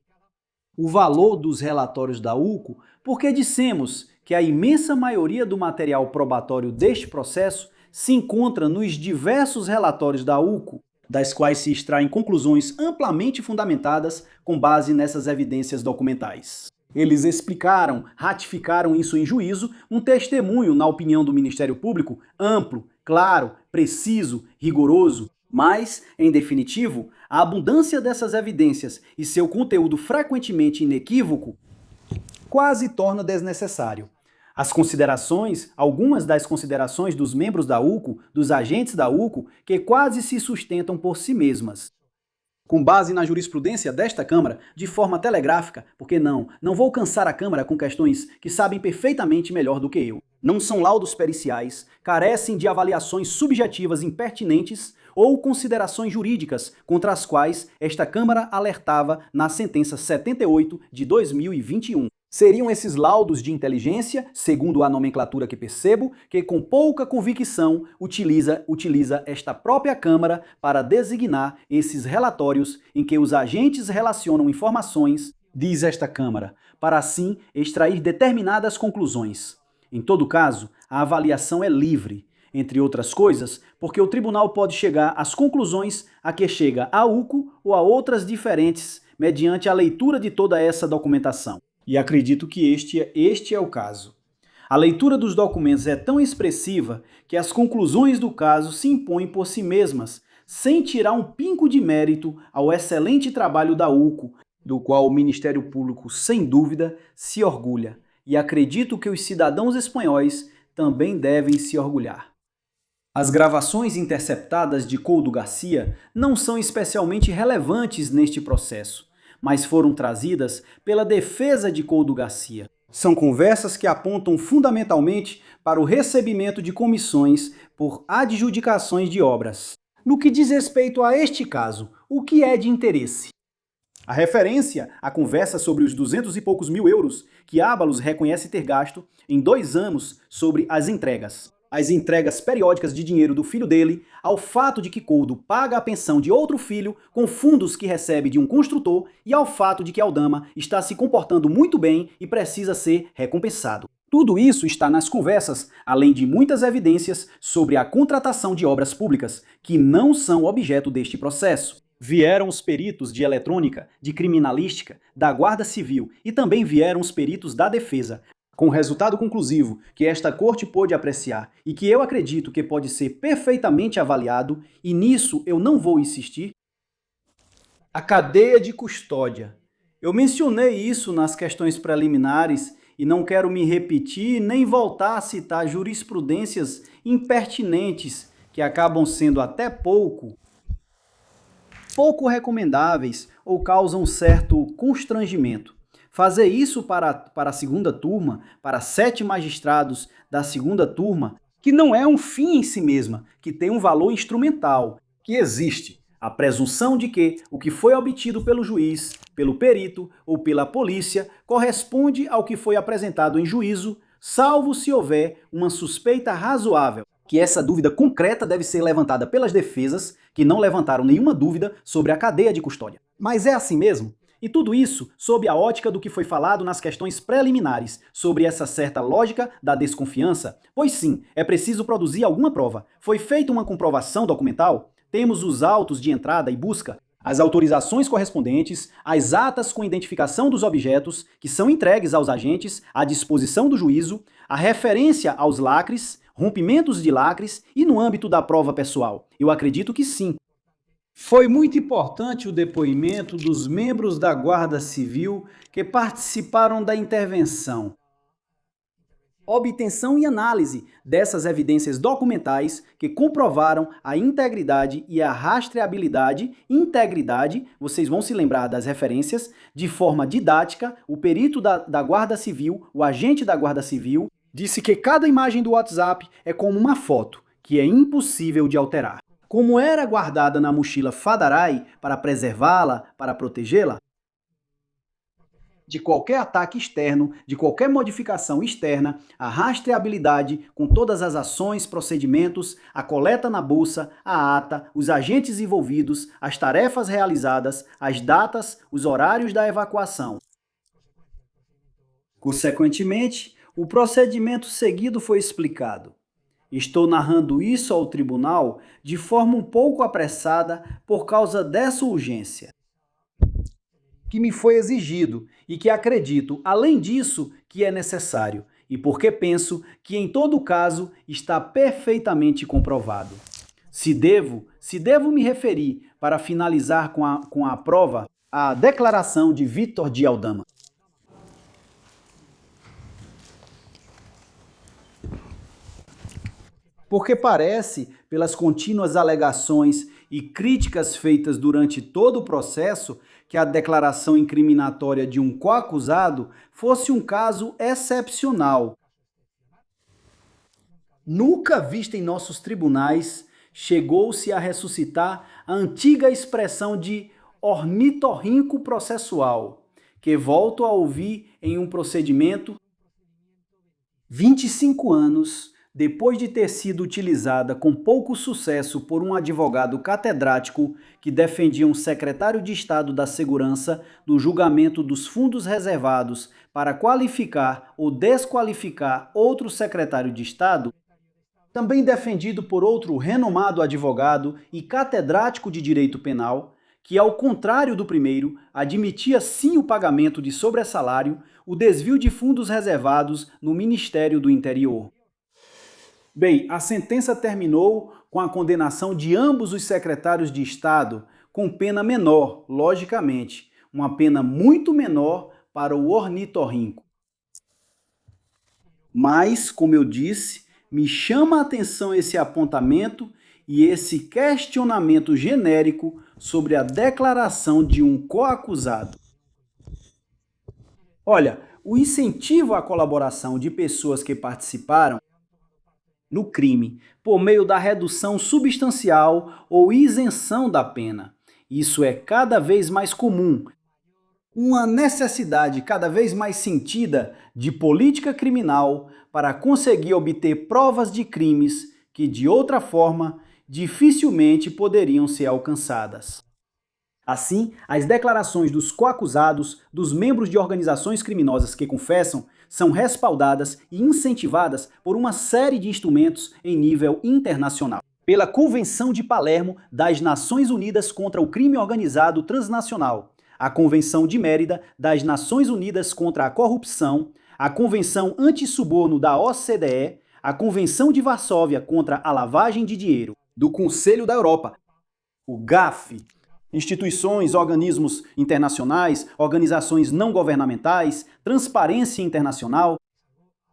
O valor dos relatórios da UCO, porque dissemos que a imensa maioria do material probatório deste processo se encontra nos diversos relatórios da UCO, das quais se extraem conclusões amplamente fundamentadas com base nessas evidências documentais. Eles explicaram, ratificaram isso em juízo, um testemunho, na opinião do Ministério Público, amplo, claro, preciso, rigoroso, mas, em definitivo, a abundância dessas evidências e seu conteúdo frequentemente inequívoco quase torna desnecessário. As considerações, algumas das considerações dos membros da UCO, dos agentes da UCO, que quase se sustentam por si mesmas. Com base na jurisprudência desta Câmara, de forma telegráfica, porque não vou cansar a Câmara com questões que sabem perfeitamente melhor do que eu. Não são laudos periciais, carecem de avaliações subjetivas impertinentes ou considerações jurídicas contra as quais esta Câmara alertava na sentença 78 de 2021. Seriam esses laudos de inteligência, segundo a nomenclatura que percebo, que com pouca convicção utiliza esta própria Câmara para designar esses relatórios em que os agentes relacionam informações, diz esta Câmara, para assim extrair determinadas conclusões. Em todo caso, a avaliação é livre, entre outras coisas, porque o tribunal pode chegar às conclusões a que chega a UCO ou a outras diferentes, mediante a leitura de toda essa documentação. E acredito que este é o caso. A leitura dos documentos é tão expressiva que as conclusões do caso se impõem por si mesmas, sem tirar um pingo de mérito ao excelente trabalho da UCO, do qual o Ministério Público, sem dúvida, se orgulha. E acredito que os cidadãos espanhóis também devem se orgulhar. As gravações interceptadas de Couto Garcia não são especialmente relevantes neste processo, mas foram trazidas pela defesa de Couto Garcia. São conversas que apontam fundamentalmente para o recebimento de comissões por adjudicações de obras. No que diz respeito a este caso, o que é de interesse? A referência à conversa sobre os 200 e poucos mil euros que Ábalos reconhece ter gasto em 2 anos sobre as entregas periódicas de dinheiro do filho dele, ao fato de que Couto paga a pensão de outro filho com fundos que recebe de um construtor e ao fato de que Aldama está se comportando muito bem e precisa ser recompensado. Tudo isso está nas conversas, além de muitas evidências sobre a contratação de obras públicas, que não são objeto deste processo. Vieram os peritos de eletrônica, de criminalística, da Guarda Civil e também vieram os peritos da defesa, com o resultado conclusivo que esta corte pôde apreciar e que eu acredito que pode ser perfeitamente avaliado, e nisso eu não vou insistir. A cadeia de custódia. Eu mencionei isso nas questões preliminares e não quero me repetir nem voltar a citar jurisprudências impertinentes que acabam sendo até pouco recomendáveis ou causam certo constrangimento. Fazer isso para a segunda turma, para 7 magistrados da segunda turma, que não é um fim em si mesma, que tem um valor instrumental, que existe a presunção de que o que foi obtido pelo juiz, pelo perito ou pela polícia corresponde ao que foi apresentado em juízo, salvo se houver uma suspeita razoável, que essa dúvida concreta deve ser levantada pelas defesas, que não levantaram nenhuma dúvida sobre a cadeia de custódia. Mas é assim mesmo? E tudo isso sob a ótica do que foi falado nas questões preliminares, sobre essa certa lógica da desconfiança? Pois sim, é preciso produzir alguma prova. Foi feita uma comprovação documental? Temos os autos de entrada e busca, as autorizações correspondentes, as atas com identificação dos objetos, que são entregues aos agentes à disposição do juízo, a referência aos lacres, rompimentos de lacres e no âmbito da prova pessoal? Eu acredito que sim. Foi muito importante o depoimento dos membros da Guarda Civil que participaram da intervenção. Obtenção e análise dessas evidências documentais que comprovaram a integridade e a rastreabilidade. Integridade, vocês vão se lembrar das referências, de forma didática, o perito da Guarda Civil, o agente da Guarda Civil, disse que cada imagem do WhatsApp é como uma foto, que é impossível de alterar. Como era guardada na mochila Fadaray para preservá-la, para protegê-la de qualquer ataque externo, de qualquer modificação externa, a rastreabilidade com todas as ações, procedimentos, a coleta na bolsa, a ata, os agentes envolvidos, as tarefas realizadas, as datas, os horários da evacuação. Consequentemente, o procedimento seguido foi explicado. Estou narrando isso ao tribunal de forma um pouco apressada por causa dessa urgência que me foi exigido e que acredito, além disso, que é necessário, e porque penso que em todo caso está perfeitamente comprovado. Se devo me referir, para finalizar com a prova, à declaração de Vítor de Aldama. Porque parece, pelas contínuas alegações e críticas feitas durante todo o processo, que a declaração incriminatória de um coacusado fosse um caso excepcional. Nunca vista em nossos tribunais, chegou-se a ressuscitar a antiga expressão de ornitorrinco processual, que volto a ouvir em um procedimento 25 anos depois de ter sido utilizada com pouco sucesso por um advogado catedrático que defendia um secretário de Estado da Segurança do julgamento dos fundos reservados para qualificar ou desqualificar outro secretário de Estado, também defendido por outro renomado advogado e catedrático de direito penal, que, ao contrário do primeiro, admitia sim o pagamento de sobressalário, o desvio de fundos reservados no Ministério do Interior. Bem, a sentença terminou com a condenação de ambos os secretários de Estado, com pena menor, logicamente, uma pena muito menor para o ornitorrinco. Mas, como eu disse, me chama a atenção esse apontamento e esse questionamento genérico sobre a declaração de um coacusado. Olha, o incentivo à colaboração de pessoas que participaram no crime por meio da redução substancial ou isenção da pena. Isso é cada vez mais comum. Uma necessidade cada vez mais sentida de política criminal para conseguir obter provas de crimes que, de outra forma, dificilmente poderiam ser alcançadas. Assim, as declarações dos coacusados, dos membros de organizações criminosas que confessam, são respaldadas e incentivadas por uma série de instrumentos em nível internacional. Pela Convenção de Palermo das Nações Unidas contra o Crime Organizado Transnacional, a Convenção de Mérida das Nações Unidas contra a Corrupção, a Convenção Antissuborno da OCDE, a Convenção de Varsóvia contra a Lavagem de Dinheiro, do Conselho da Europa, o GAF, instituições, organismos internacionais, organizações não governamentais, Transparência Internacional.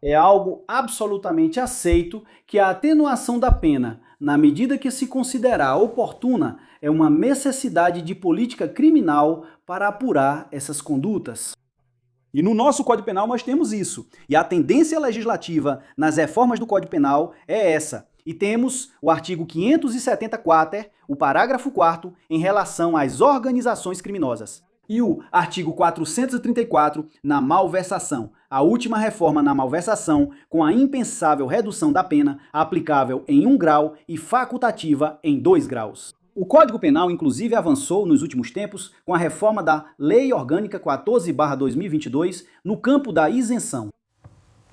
É algo absolutamente aceito que a atenuação da pena, na medida que se considerar oportuna, é uma necessidade de política criminal para apurar essas condutas. E no nosso Código Penal nós temos isso. E a tendência legislativa nas reformas do Código Penal é essa. E temos o artigo 574, o parágrafo 4º, em relação às organizações criminosas. E o artigo 434, na malversação, a última reforma na malversação, com a impensável redução da pena, aplicável em 1 grau e facultativa em 2 graus. O Código Penal, inclusive, avançou nos últimos tempos com a reforma da Lei Orgânica 14/2022 no campo da isenção.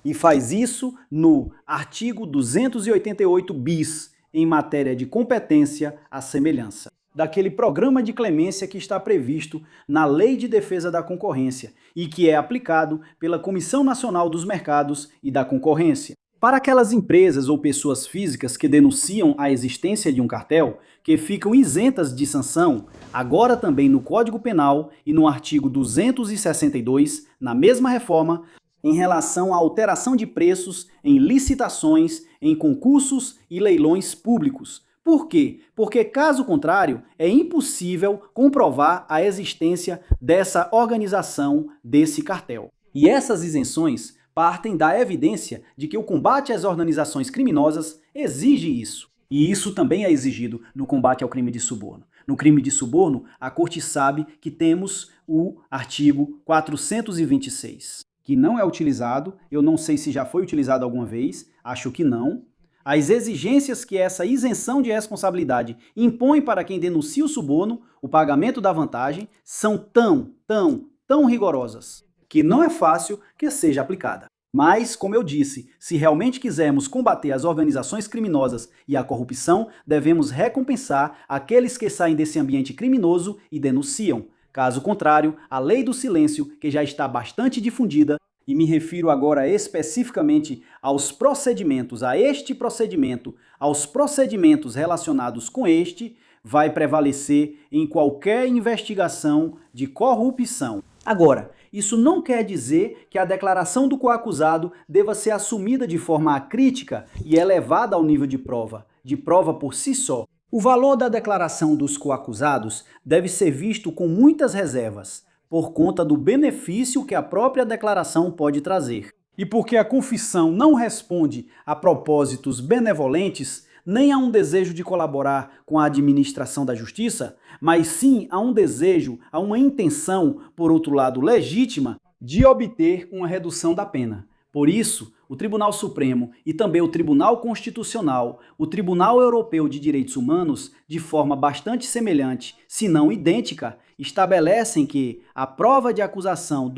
E faz isso no artigo 288 bis, em matéria de competência à semelhança daquele programa de clemência que está previsto na Lei de Defesa da Concorrência e que é aplicado pela Comissão Nacional dos Mercados e da Concorrência. Para aquelas empresas ou pessoas físicas que denunciam a existência de um cartel, que ficam isentas de sanção, agora também no Código Penal e no artigo 262, na mesma reforma, em relação à alteração de preços em licitações, em concursos e leilões públicos. Por quê? Porque, caso contrário, é impossível comprovar a existência dessa organização, desse cartel. E essas isenções partem da evidência de que o combate às organizações criminosas exige isso. E isso também é exigido no combate ao crime de suborno. No crime de suborno, a Corte sabe que temos o artigo 426, que não é utilizado, eu não sei se já foi utilizado alguma vez, acho que não. As exigências que essa isenção de responsabilidade impõe para quem denuncia o suborno, o pagamento da vantagem, são tão rigorosas, que não é fácil que seja aplicada. Mas, como eu disse, se realmente quisermos combater as organizações criminosas e a corrupção, devemos recompensar aqueles que saem desse ambiente criminoso e denunciam. Caso contrário, a lei do silêncio, que já está bastante difundida, e me refiro agora especificamente aos procedimentos, a este procedimento, aos procedimentos relacionados com este, vai prevalecer em qualquer investigação de corrupção. Agora, isso não quer dizer que a declaração do coacusado deva ser assumida de forma acrítica e elevada ao nível de prova por si só. O valor da declaração dos coacusados deve ser visto com muitas reservas, por conta do benefício que a própria declaração pode trazer. E porque a confissão não responde a propósitos benevolentes, nem a um desejo de colaborar com a administração da justiça, mas sim a um desejo, a uma intenção, por outro lado legítima, de obter uma redução da pena. Por isso, o Tribunal Supremo e também o Tribunal Constitucional, o Tribunal Europeu de Direitos Humanos, de forma bastante semelhante, se não idêntica, estabelecem que a prova de acusação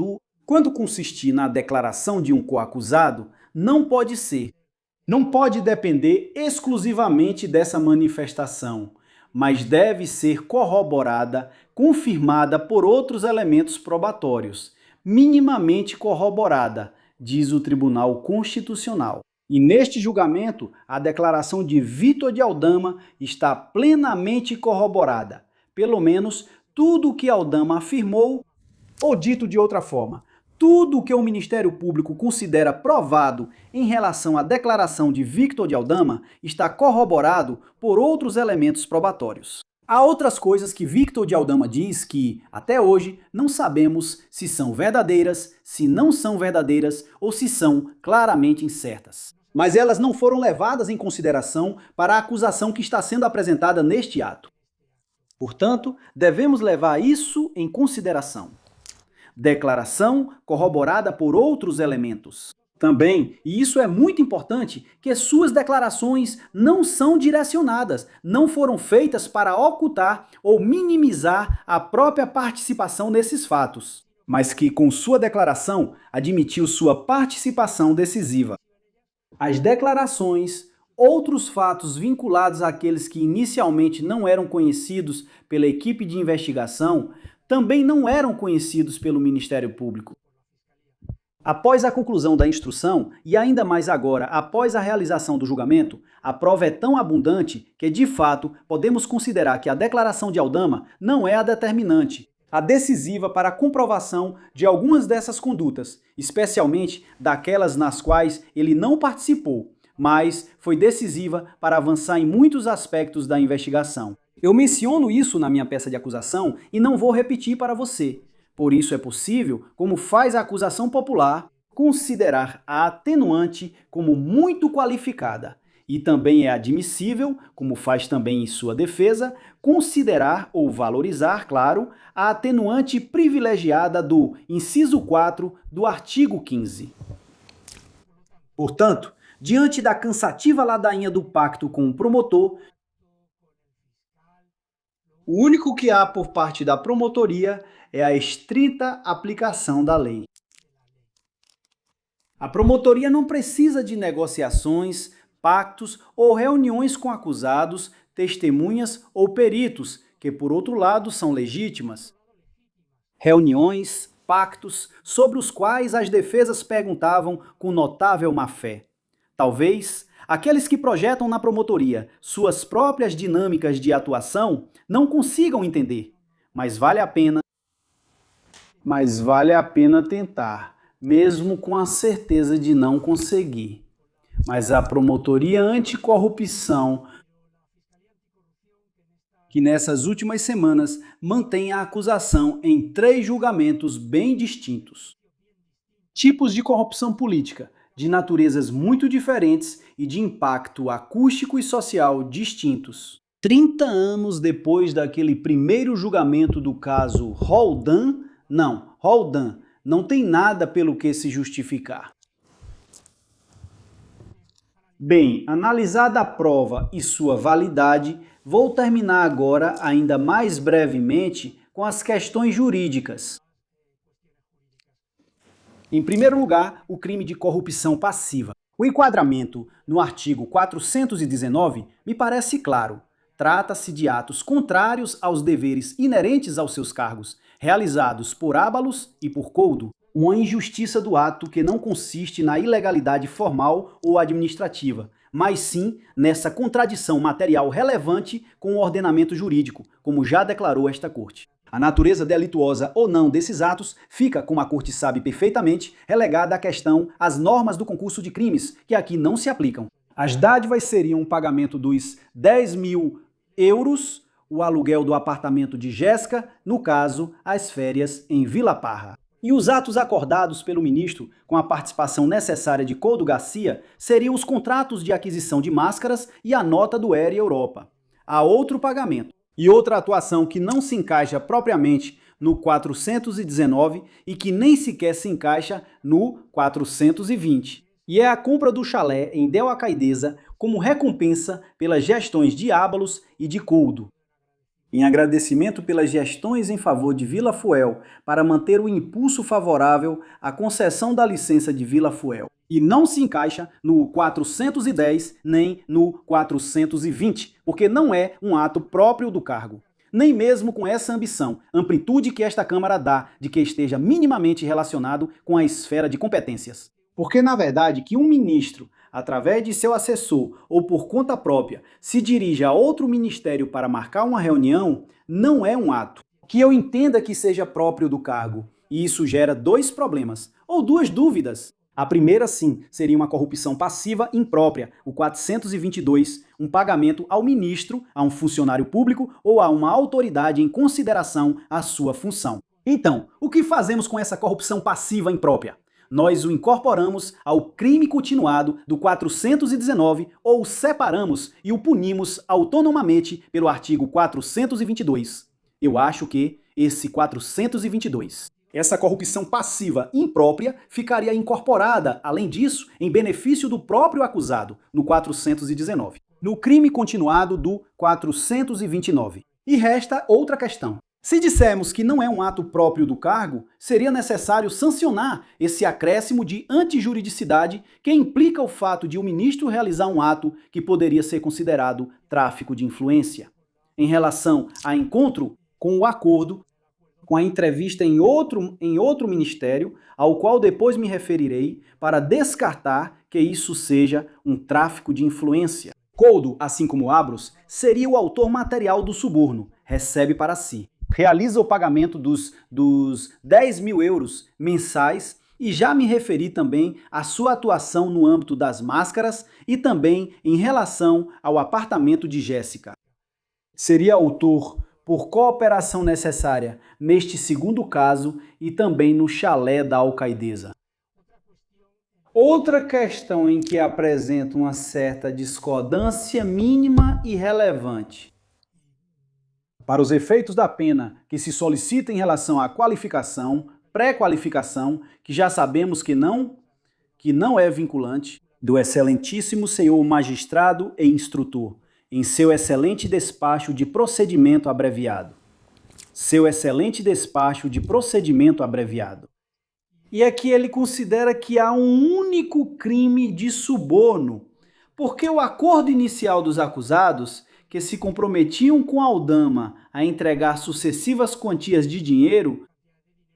quando consistir na declaração de um coacusado, não pode depender exclusivamente dessa manifestação, mas deve ser corroborada, confirmada por outros elementos probatórios, minimamente corroborada, diz o Tribunal Constitucional. E neste julgamento, a declaração de Vitor de Aldama está plenamente corroborada. Pelo menos tudo o que Aldama afirmou, ou dito de outra forma, tudo o que o Ministério Público considera provado em relação à declaração de Vitor de Aldama está corroborado por outros elementos probatórios. Há outras coisas que Victor de Aldama diz que, até hoje, não sabemos se são verdadeiras, se não são verdadeiras ou se são claramente incertas. Mas elas não foram levadas em consideração para a acusação que está sendo apresentada neste ato. Portanto, devemos levar isso em consideração. Declaração corroborada por outros elementos. Também, e isso é muito importante, que suas declarações não são direcionadas, não foram feitas para ocultar ou minimizar a própria participação nesses fatos, mas que com sua declaração admitiu sua participação decisiva. As declarações, outros fatos vinculados àqueles que inicialmente não eram conhecidos pela equipe de investigação, também não eram conhecidos pelo Ministério Público. Após a conclusão da instrução, e ainda mais agora após a realização do julgamento, a prova é tão abundante que, de fato, podemos considerar que a declaração de Aldama não é a determinante, a decisiva para a comprovação de algumas dessas condutas, especialmente daquelas nas quais ele não participou, mas foi decisiva para avançar em muitos aspectos da investigação. Eu menciono isso na minha peça de acusação e não vou repetir para você. Por isso é possível, como faz a acusação popular, considerar a atenuante como muito qualificada. E também é admissível, como faz também em sua defesa, considerar ou valorizar, claro, a atenuante privilegiada do inciso 4 do artigo 15. Portanto, diante da cansativa ladainha do pacto com o promotor, o único que há por parte da promotoria é a estrita aplicação da lei. A promotoria não precisa de negociações, pactos ou reuniões com acusados, testemunhas ou peritos, que por outro lado são legítimas. Reuniões, pactos, sobre os quais as defesas perguntavam com notável má-fé. Talvez aqueles que projetam na promotoria suas próprias dinâmicas de atuação não consigam entender, mas vale a pena tentar, mesmo com a certeza de não conseguir. Mas a Promotoria Anticorrupção, que nessas últimas semanas mantém a acusação em 3 julgamentos bem distintos. Tipos de corrupção política, de naturezas muito diferentes e de impacto acústico e social distintos. 30 anos depois daquele primeiro julgamento do caso Roldan, não tem nada pelo que se justificar. Bem, analisada a prova e sua validade, vou terminar agora, ainda mais brevemente, com as questões jurídicas. Em primeiro lugar, o crime de corrupção passiva. O enquadramento no artigo 419 me parece claro. Trata-se de atos contrários aos deveres inerentes aos seus cargos, realizados por ábalos e por coudo. Uma injustiça do ato que não consiste na ilegalidade formal ou administrativa, mas sim nessa contradição material relevante com o ordenamento jurídico, como já declarou esta Corte. A natureza delituosa ou não desses atos fica, como a Corte sabe perfeitamente, relegada à questão às normas do concurso de crimes, que aqui não se aplicam. As dádivas seriam o pagamento dos 10.000 euros, o aluguel do apartamento de Jéssica, no caso, as férias em Vila Parra. E os atos acordados pelo ministro, com a participação necessária de Couto Garcia, seriam os contratos de aquisição de máscaras e a nota do Air Europa. Há outro pagamento. E outra atuação que não se encaixa propriamente no 419 e que nem sequer se encaixa no 420. E é a compra do chalé em Del Acaideza como recompensa pelas gestões de Ábalos e de Couto. Em agradecimento pelas gestões em favor de Vila Fuel para manter o impulso favorável à concessão da licença de Vila Fuel. E não se encaixa no 410 nem no 420, porque não é um ato próprio do cargo. Nem mesmo com essa ambição, amplitude que esta Câmara dá de que esteja minimamente relacionado com a esfera de competências. Porque, na verdade, que um ministro, através de seu assessor ou por conta própria, se dirija a outro ministério para marcar uma reunião, não é um ato que eu entenda que seja próprio do cargo. E isso gera 2 problemas, ou 2 dúvidas. A primeira, sim, seria uma corrupção passiva imprópria, o 422, um pagamento ao ministro, a um funcionário público ou a uma autoridade em consideração à sua função. Então, o que fazemos com essa corrupção passiva imprópria? Nós o incorporamos ao crime continuado do 419 ou o separamos e o punimos autonomamente pelo artigo 422. Eu acho que esse 422. Essa corrupção passiva imprópria ficaria incorporada, além disso, em benefício do próprio acusado, no 419. No crime continuado do 429. E resta outra questão. Se dissermos que não é um ato próprio do cargo, seria necessário sancionar esse acréscimo de antijuridicidade que implica o fato de o ministro realizar um ato que poderia ser considerado tráfico de influência. Em relação a encontro com o acordo, com a entrevista em outro ministério, ao qual depois me referirei, para descartar que isso seja um tráfico de influência. Coudo, assim como Abros, seria o autor material do suborno, recebe para si. Realiza o pagamento dos 10 mil euros mensais e já me referi também à sua atuação no âmbito das máscaras e também em relação ao apartamento de Jéssica. Seria autor por cooperação necessária neste segundo caso e também no chalé da alcaidesa. Outra questão em que apresenta uma certa discordância mínima e relevante. Para os efeitos da pena que se solicita em relação à qualificação, pré-qualificação, que já sabemos que não é vinculante, do excelentíssimo senhor magistrado e instrutor, em seu excelente despacho de procedimento abreviado. Seu excelente despacho de procedimento abreviado. E aqui ele considera que há um único crime de suborno, porque o acordo inicial dos acusados, que se comprometiam com a aldama a entregar sucessivas quantias de dinheiro,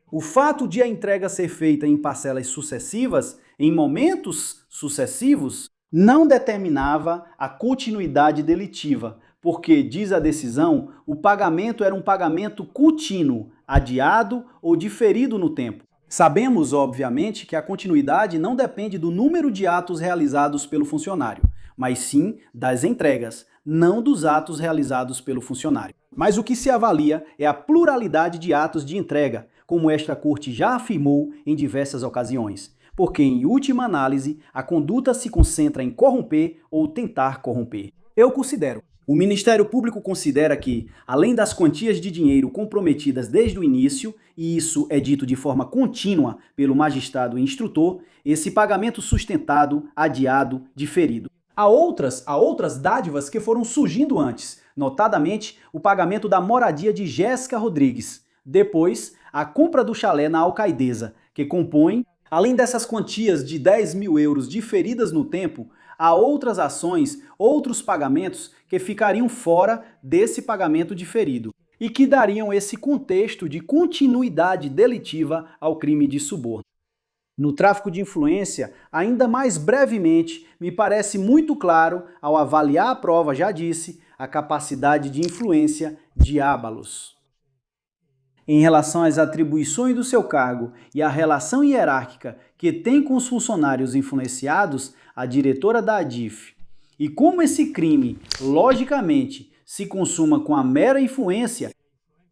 o fato de a entrega ser feita em parcelas sucessivas, em momentos sucessivos, não determinava a continuidade delitiva, porque, diz a decisão, o pagamento era um pagamento contínuo, adiado ou diferido no tempo. Sabemos, obviamente, que a continuidade não depende do número de atos realizados pelo funcionário, mas sim das entregas, não dos atos realizados pelo funcionário. Mas o que se avalia é a pluralidade de atos de entrega, como esta corte já afirmou em diversas ocasiões, porque, em última análise, a conduta se concentra em corromper ou tentar corromper. O Ministério Público considera que, além das quantias de dinheiro comprometidas desde o início, e isso é dito de forma contínua pelo magistrado e instrutor, esse pagamento sustentado, adiado, diferido. Há outras dádivas que foram surgindo antes, notadamente o pagamento da moradia de Jéssica Rodrigues, depois a compra do chalé na alcaidesa, que compõe, além dessas quantias de 10 mil euros diferidas no tempo, há outras ações, outros pagamentos que ficariam fora desse pagamento diferido e que dariam esse contexto de continuidade delitiva ao crime de suborno. No tráfico de influência, ainda mais brevemente, me parece muito claro, ao avaliar a prova, já disse, a capacidade de influência de Ábalos. Em relação às atribuições do seu cargo e à relação hierárquica que tem com os funcionários influenciados, a diretora da ADIF, e como esse crime, logicamente, se consuma com a mera influência,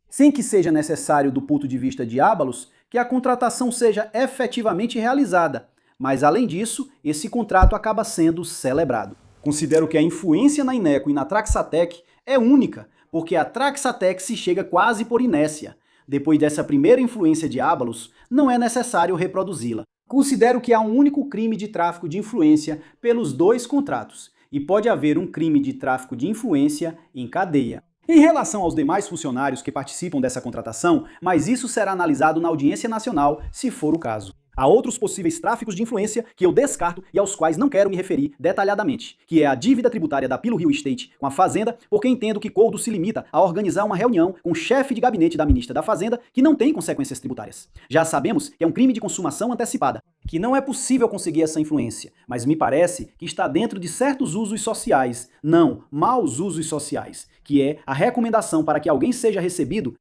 sem que seja necessário, do ponto de vista de Ábalos, que a contratação seja efetivamente realizada, mas, além disso, esse contrato acaba sendo celebrado. Considero que a influência na Ineco e na Traxatec é única, porque a Traxatec se chega quase por inércia. Depois dessa primeira influência de Ábalos, não é necessário reproduzi-la. Considero que há um único crime de tráfico de influência pelos dois contratos, e pode haver um crime de tráfico de influência em cadeia. Em relação aos demais funcionários que participam dessa contratação, mas isso será analisado na audiência nacional, se for o caso. Há outros possíveis tráficos de influência que eu descarto e aos quais não quero me referir detalhadamente, que é a dívida tributária da Pilo Rio Estate com a Fazenda, porque entendo que Coudo se limita a organizar uma reunião com o chefe de gabinete da ministra da Fazenda que não tem consequências tributárias. Já sabemos que é um crime de consumação antecipada, que não é possível conseguir essa influência, mas me parece que está dentro de certos usos sociais, não maus usos sociais, que é a recomendação para que alguém seja recebido.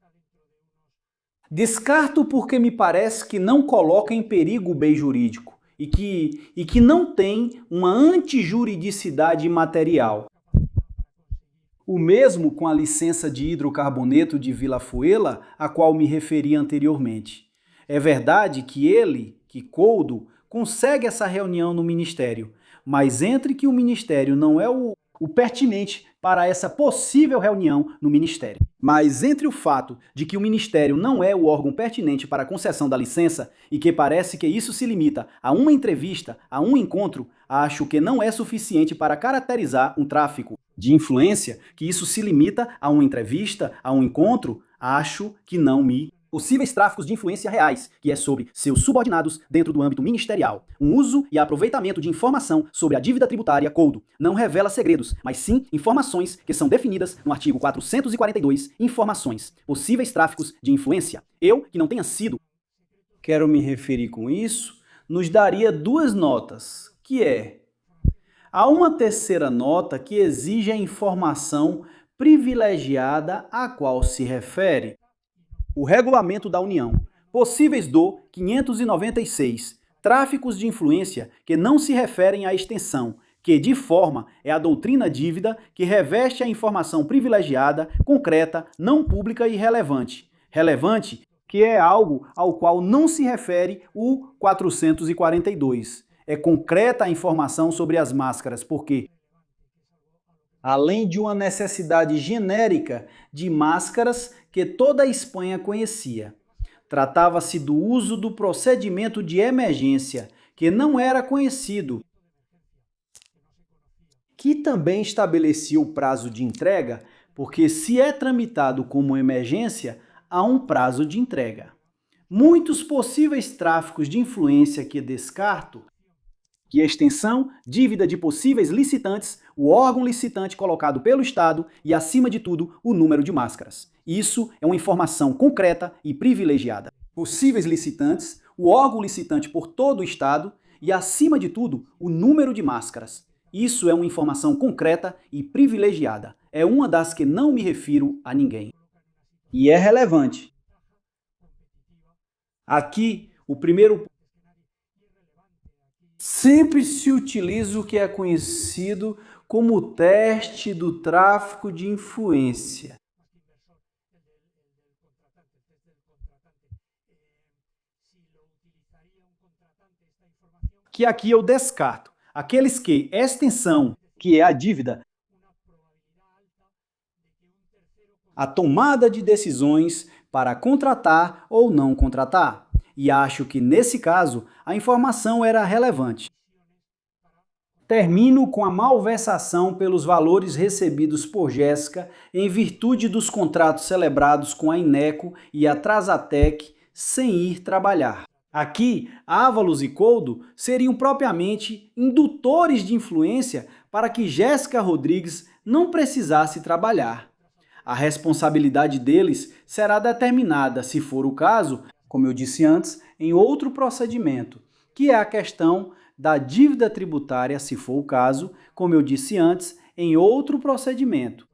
Descarto porque me parece que não coloca em perigo o bem jurídico, e que não tem uma antijuridicidade material. O mesmo com a licença de hidrocarboneto de Vila Fuela, a qual me referi anteriormente. É verdade que Coudo, consegue essa reunião no Ministério, mas entre que o Ministério não é o pertinente para essa possível reunião no Ministério. Mas entre o fato de que o Ministério não é o órgão pertinente para a concessão da licença e que parece que isso se limita a uma entrevista, a um encontro, acho que não é suficiente para caracterizar um tráfico de influência, que isso se limita a uma entrevista, a um encontro, acho que não me... Possíveis tráficos de influência reais, que é sobre seus subordinados dentro do âmbito ministerial. Um uso e aproveitamento de informação sobre a dívida tributária Coudo não revela segredos, mas sim informações que são definidas no artigo 442, informações. Possíveis tráficos de influência. Eu, que não tenha sido... Quero me referir com isso, nos daria duas notas, que é... Há uma terceira nota que exige a informação privilegiada a qual se refere o Regulamento da União. Possíveis do 596. Tráficos de influência que não se referem à extensão, que de forma é a doutrina dívida que reveste a informação privilegiada, concreta, não pública e relevante. Relevante, que é algo ao qual não se refere o 442. É concreta a informação sobre as máscaras, porque além de uma necessidade genérica de máscaras que toda a Espanha conhecia. Tratava-se do uso do procedimento de emergência, que não era conhecido, que também estabelecia o prazo de entrega, porque se é tramitado como emergência, há um prazo de entrega. Muitos possíveis tráficos de influência que descarto, que extensão, dívida de possíveis licitantes, o órgão licitante colocado pelo Estado e, acima de tudo, o número de máscaras. Isso é uma informação concreta e privilegiada. Possíveis licitantes, o órgão licitante por todo o Estado e, acima de tudo, o número de máscaras. Isso é uma informação concreta e privilegiada. É uma das que não me refiro a ninguém. E é relevante. Aqui, o primeiro... Sempre se utiliza o que é conhecido como o teste do tráfico de influência. Que aqui eu descarto. Aqueles que extensão, que é a dívida, a tomada de decisões para contratar ou não contratar. E acho que, nesse caso, a informação era relevante. Termino com a malversação pelos valores recebidos por Jéssica em virtude dos contratos celebrados com a Ineco e a Trasatec sem ir trabalhar. Aqui, Ávalos e Coudo seriam propriamente indutores de influência para que Jéssica Rodrigues não precisasse trabalhar. A responsabilidade deles será determinada, se for o caso, como eu disse antes, em outro procedimento, que é a questão da dívida tributária, se for o caso, como eu disse antes, em outro procedimento.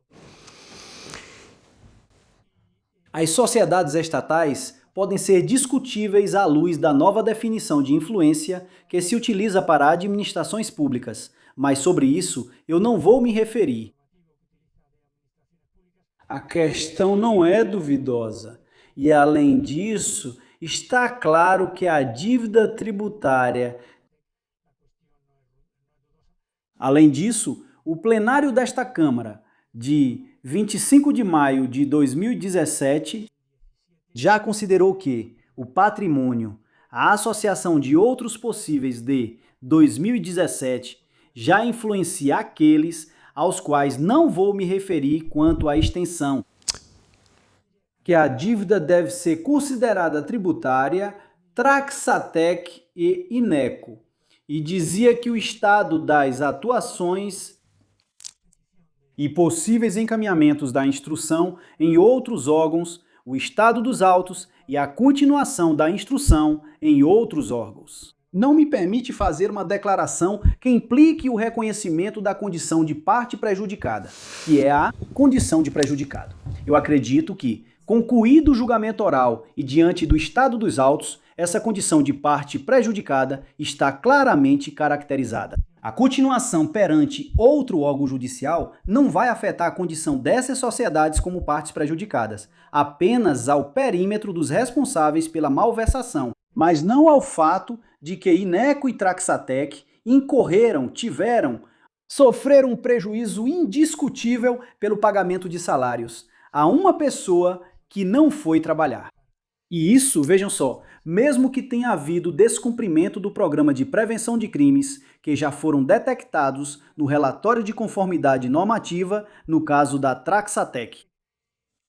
As sociedades estatais podem ser discutíveis à luz da nova definição de influência que se utiliza para administrações públicas, mas sobre isso eu não vou me referir. A questão não é duvidosa. E, além disso, está claro que a dívida tributária... Além disso, o plenário desta Câmara, de 25 de maio de 2017, já considerou que o patrimônio, a associação de outros possíveis de 2017, já influencia aqueles aos quais não vou me referir quanto à extensão, que a dívida deve ser considerada tributária, Trasatec e Ineco, e dizia que o estado das atuações e possíveis encaminhamentos da instrução em outros órgãos, o estado dos autos e a continuação da instrução em outros órgãos. Não me permite fazer uma declaração que implique o reconhecimento da condição de parte prejudicada, que é a condição de prejudicado. Eu acredito que, concluído o julgamento oral e diante do estado dos autos, essa condição de parte prejudicada está claramente caracterizada. A continuação perante outro órgão judicial não vai afetar a condição dessas sociedades como partes prejudicadas, apenas ao perímetro dos responsáveis pela malversação, mas não ao fato de que Ineco e Traxatec sofreram um prejuízo indiscutível pelo pagamento de salários a uma pessoa que não foi trabalhar. E isso, vejam só, mesmo que tenha havido descumprimento do programa de prevenção de crimes que já foram detectados no relatório de conformidade normativa no caso da Traxatec.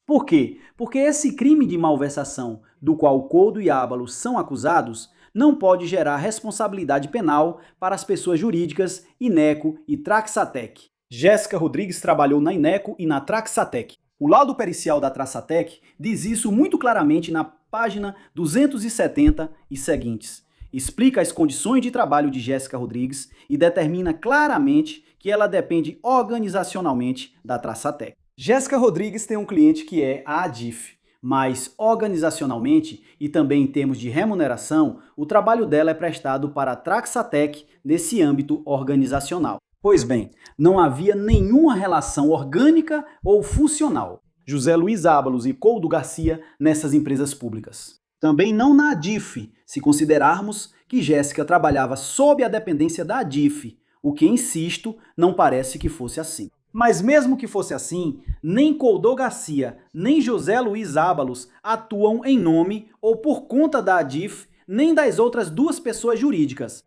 Por quê? Porque esse crime de malversação do qual Couto e Ábalos são acusados não pode gerar responsabilidade penal para as pessoas jurídicas Ineco e Traxatec. Jéssica Rodrigues trabalhou na Ineco e na Traxatec. O laudo pericial da Traxatec diz isso muito claramente na página 270 e seguintes. Explica as condições de trabalho de Jéssica Rodrigues e determina claramente que ela depende organizacionalmente da Traxatec. Jéssica Rodrigues tem um cliente que é a ADIF, mas organizacionalmente e também em termos de remuneração, o trabalho dela é prestado para a Traxatec nesse âmbito organizacional. Pois bem, não havia nenhuma relação orgânica ou funcional. José Luiz Ábalos e Couto Garcia nessas empresas públicas. Também não na ADIF, se considerarmos que Jéssica trabalhava sob a dependência da ADIF, o que, insisto, não parece que fosse assim. Mas mesmo que fosse assim, nem Couto Garcia, nem José Luiz Ábalos atuam em nome ou por conta da ADIF, nem das outras duas pessoas jurídicas.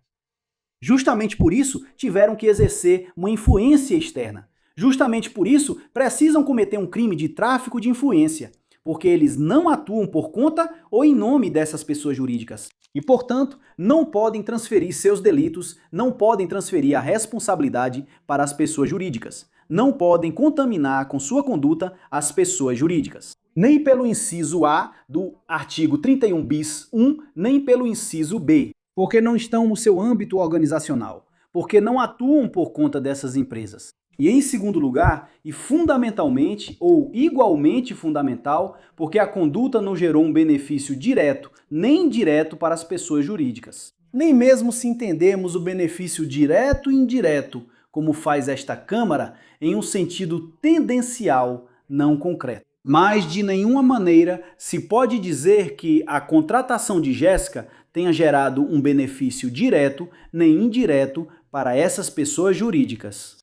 Justamente por isso, tiveram que exercer uma influência externa. Justamente por isso, precisam cometer um crime de tráfico de influência, porque eles não atuam por conta ou em nome dessas pessoas jurídicas. E, portanto, não podem transferir seus delitos, não podem transferir a responsabilidade para as pessoas jurídicas. Não podem contaminar com sua conduta as pessoas jurídicas. Nem pelo inciso A do artigo 31 bis 1, nem pelo inciso B, porque não estão no seu âmbito organizacional, porque não atuam por conta dessas empresas. E em segundo lugar, e fundamentalmente ou igualmente fundamental, porque a conduta não gerou um benefício direto nem indireto para as pessoas jurídicas. Nem mesmo se entendermos o benefício direto e indireto, como faz esta Câmara, em um sentido tendencial, não concreto. Mas de nenhuma maneira se pode dizer que a contratação de Jéssica tenha gerado um benefício direto nem indireto para essas pessoas jurídicas.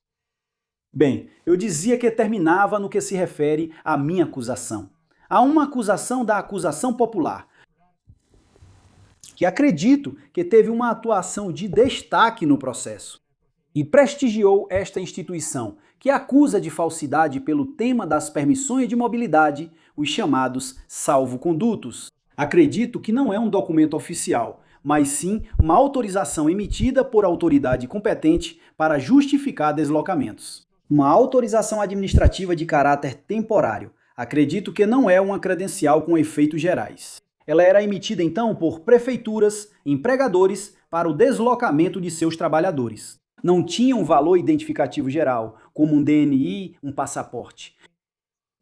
Bem, eu dizia que terminava no que se refere à minha acusação. Há uma acusação da acusação popular, que acredito que teve uma atuação de destaque no processo e prestigiou esta instituição, que acusa de falsidade pelo tema das permissões de mobilidade, os chamados salvo-condutos. Acredito que não é um documento oficial, mas sim uma autorização emitida por autoridade competente para justificar deslocamentos. Uma autorização administrativa de caráter temporário. Acredito que não é uma credencial com efeitos gerais. Ela era emitida então por prefeituras, empregadores, para o deslocamento de seus trabalhadores. Não tinha um valor identificativo geral, como um DNI, um passaporte.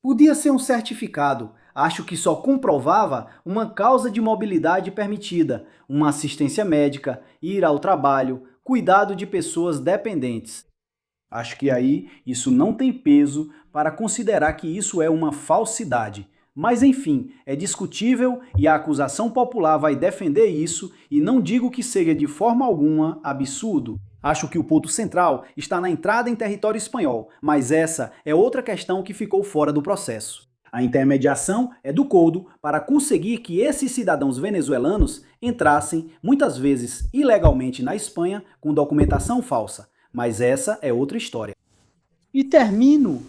Podia ser um certificado, acho que só comprovava uma causa de mobilidade permitida, uma assistência médica, ir ao trabalho, cuidado de pessoas dependentes. Acho que aí isso não tem peso para considerar que isso é uma falsidade. Mas enfim, é discutível e a acusação popular vai defender isso e não digo que seja de forma alguma absurdo. Acho que o ponto central está na entrada em território espanhol, mas essa é outra questão que ficou fora do processo. A intermediação é do Couto para conseguir que esses cidadãos venezuelanos entrassem, muitas vezes ilegalmente, na Espanha com documentação falsa. Mas essa é outra história. E termino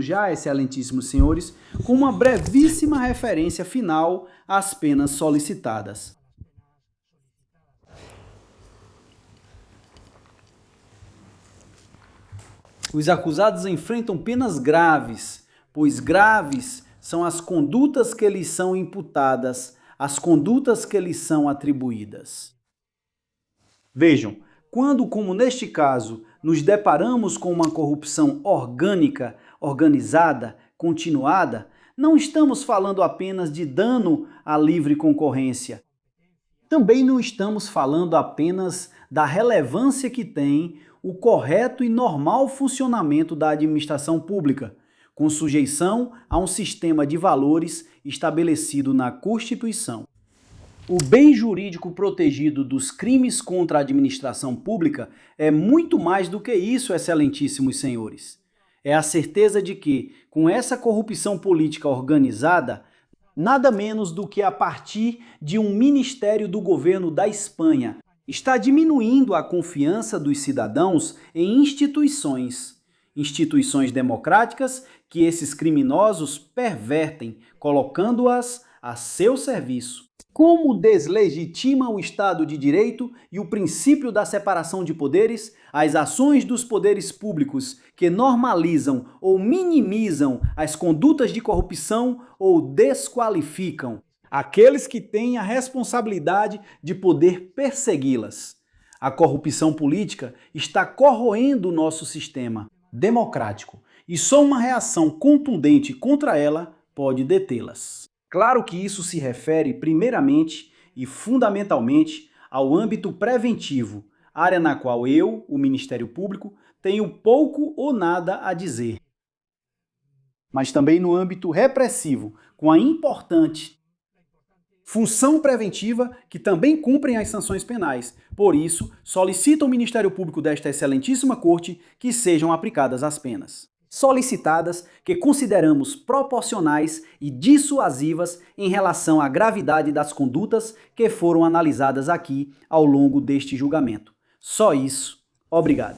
já, excelentíssimos senhores, com uma brevíssima referência final às penas solicitadas. Os acusados enfrentam penas graves, pois graves são as condutas que lhes são imputadas, as condutas que lhes são atribuídas. Vejam, quando, como neste caso, nos deparamos com uma corrupção orgânica, organizada, continuada, não estamos falando apenas de dano à livre concorrência, Também não estamos falando apenas da relevância que tem o correto e normal funcionamento da administração pública, com sujeição a um sistema de valores estabelecido na Constituição. O bem jurídico protegido dos crimes contra a administração pública é muito mais do que isso, excelentíssimos senhores. É a certeza de que, com essa corrupção política organizada, nada menos do que a partir de um ministério do governo da Espanha, está diminuindo a confiança dos cidadãos em instituições democráticas que esses criminosos pervertem, colocando-as a seu serviço. Como deslegitima o Estado de Direito e o princípio da separação de poderes, as ações dos poderes públicos que normalizam ou minimizam as condutas de corrupção ou desqualificam aqueles que têm a responsabilidade de poder persegui-las. A corrupção política está corroendo o nosso sistema democrático e só uma reação contundente contra ela pode detê-las. Claro que isso se refere primeiramente e fundamentalmente ao âmbito preventivo, área na qual eu, o Ministério Público, tenho pouco ou nada a dizer. Mas também no âmbito repressivo, com a importante função preventiva que também cumprem as sanções penais. Por isso, solicito ao Ministério Público desta excelentíssima Corte que sejam aplicadas as penas solicitadas que consideramos proporcionais e dissuasivas em relação à gravidade das condutas que foram analisadas aqui ao longo deste julgamento. Só isso. Obrigado.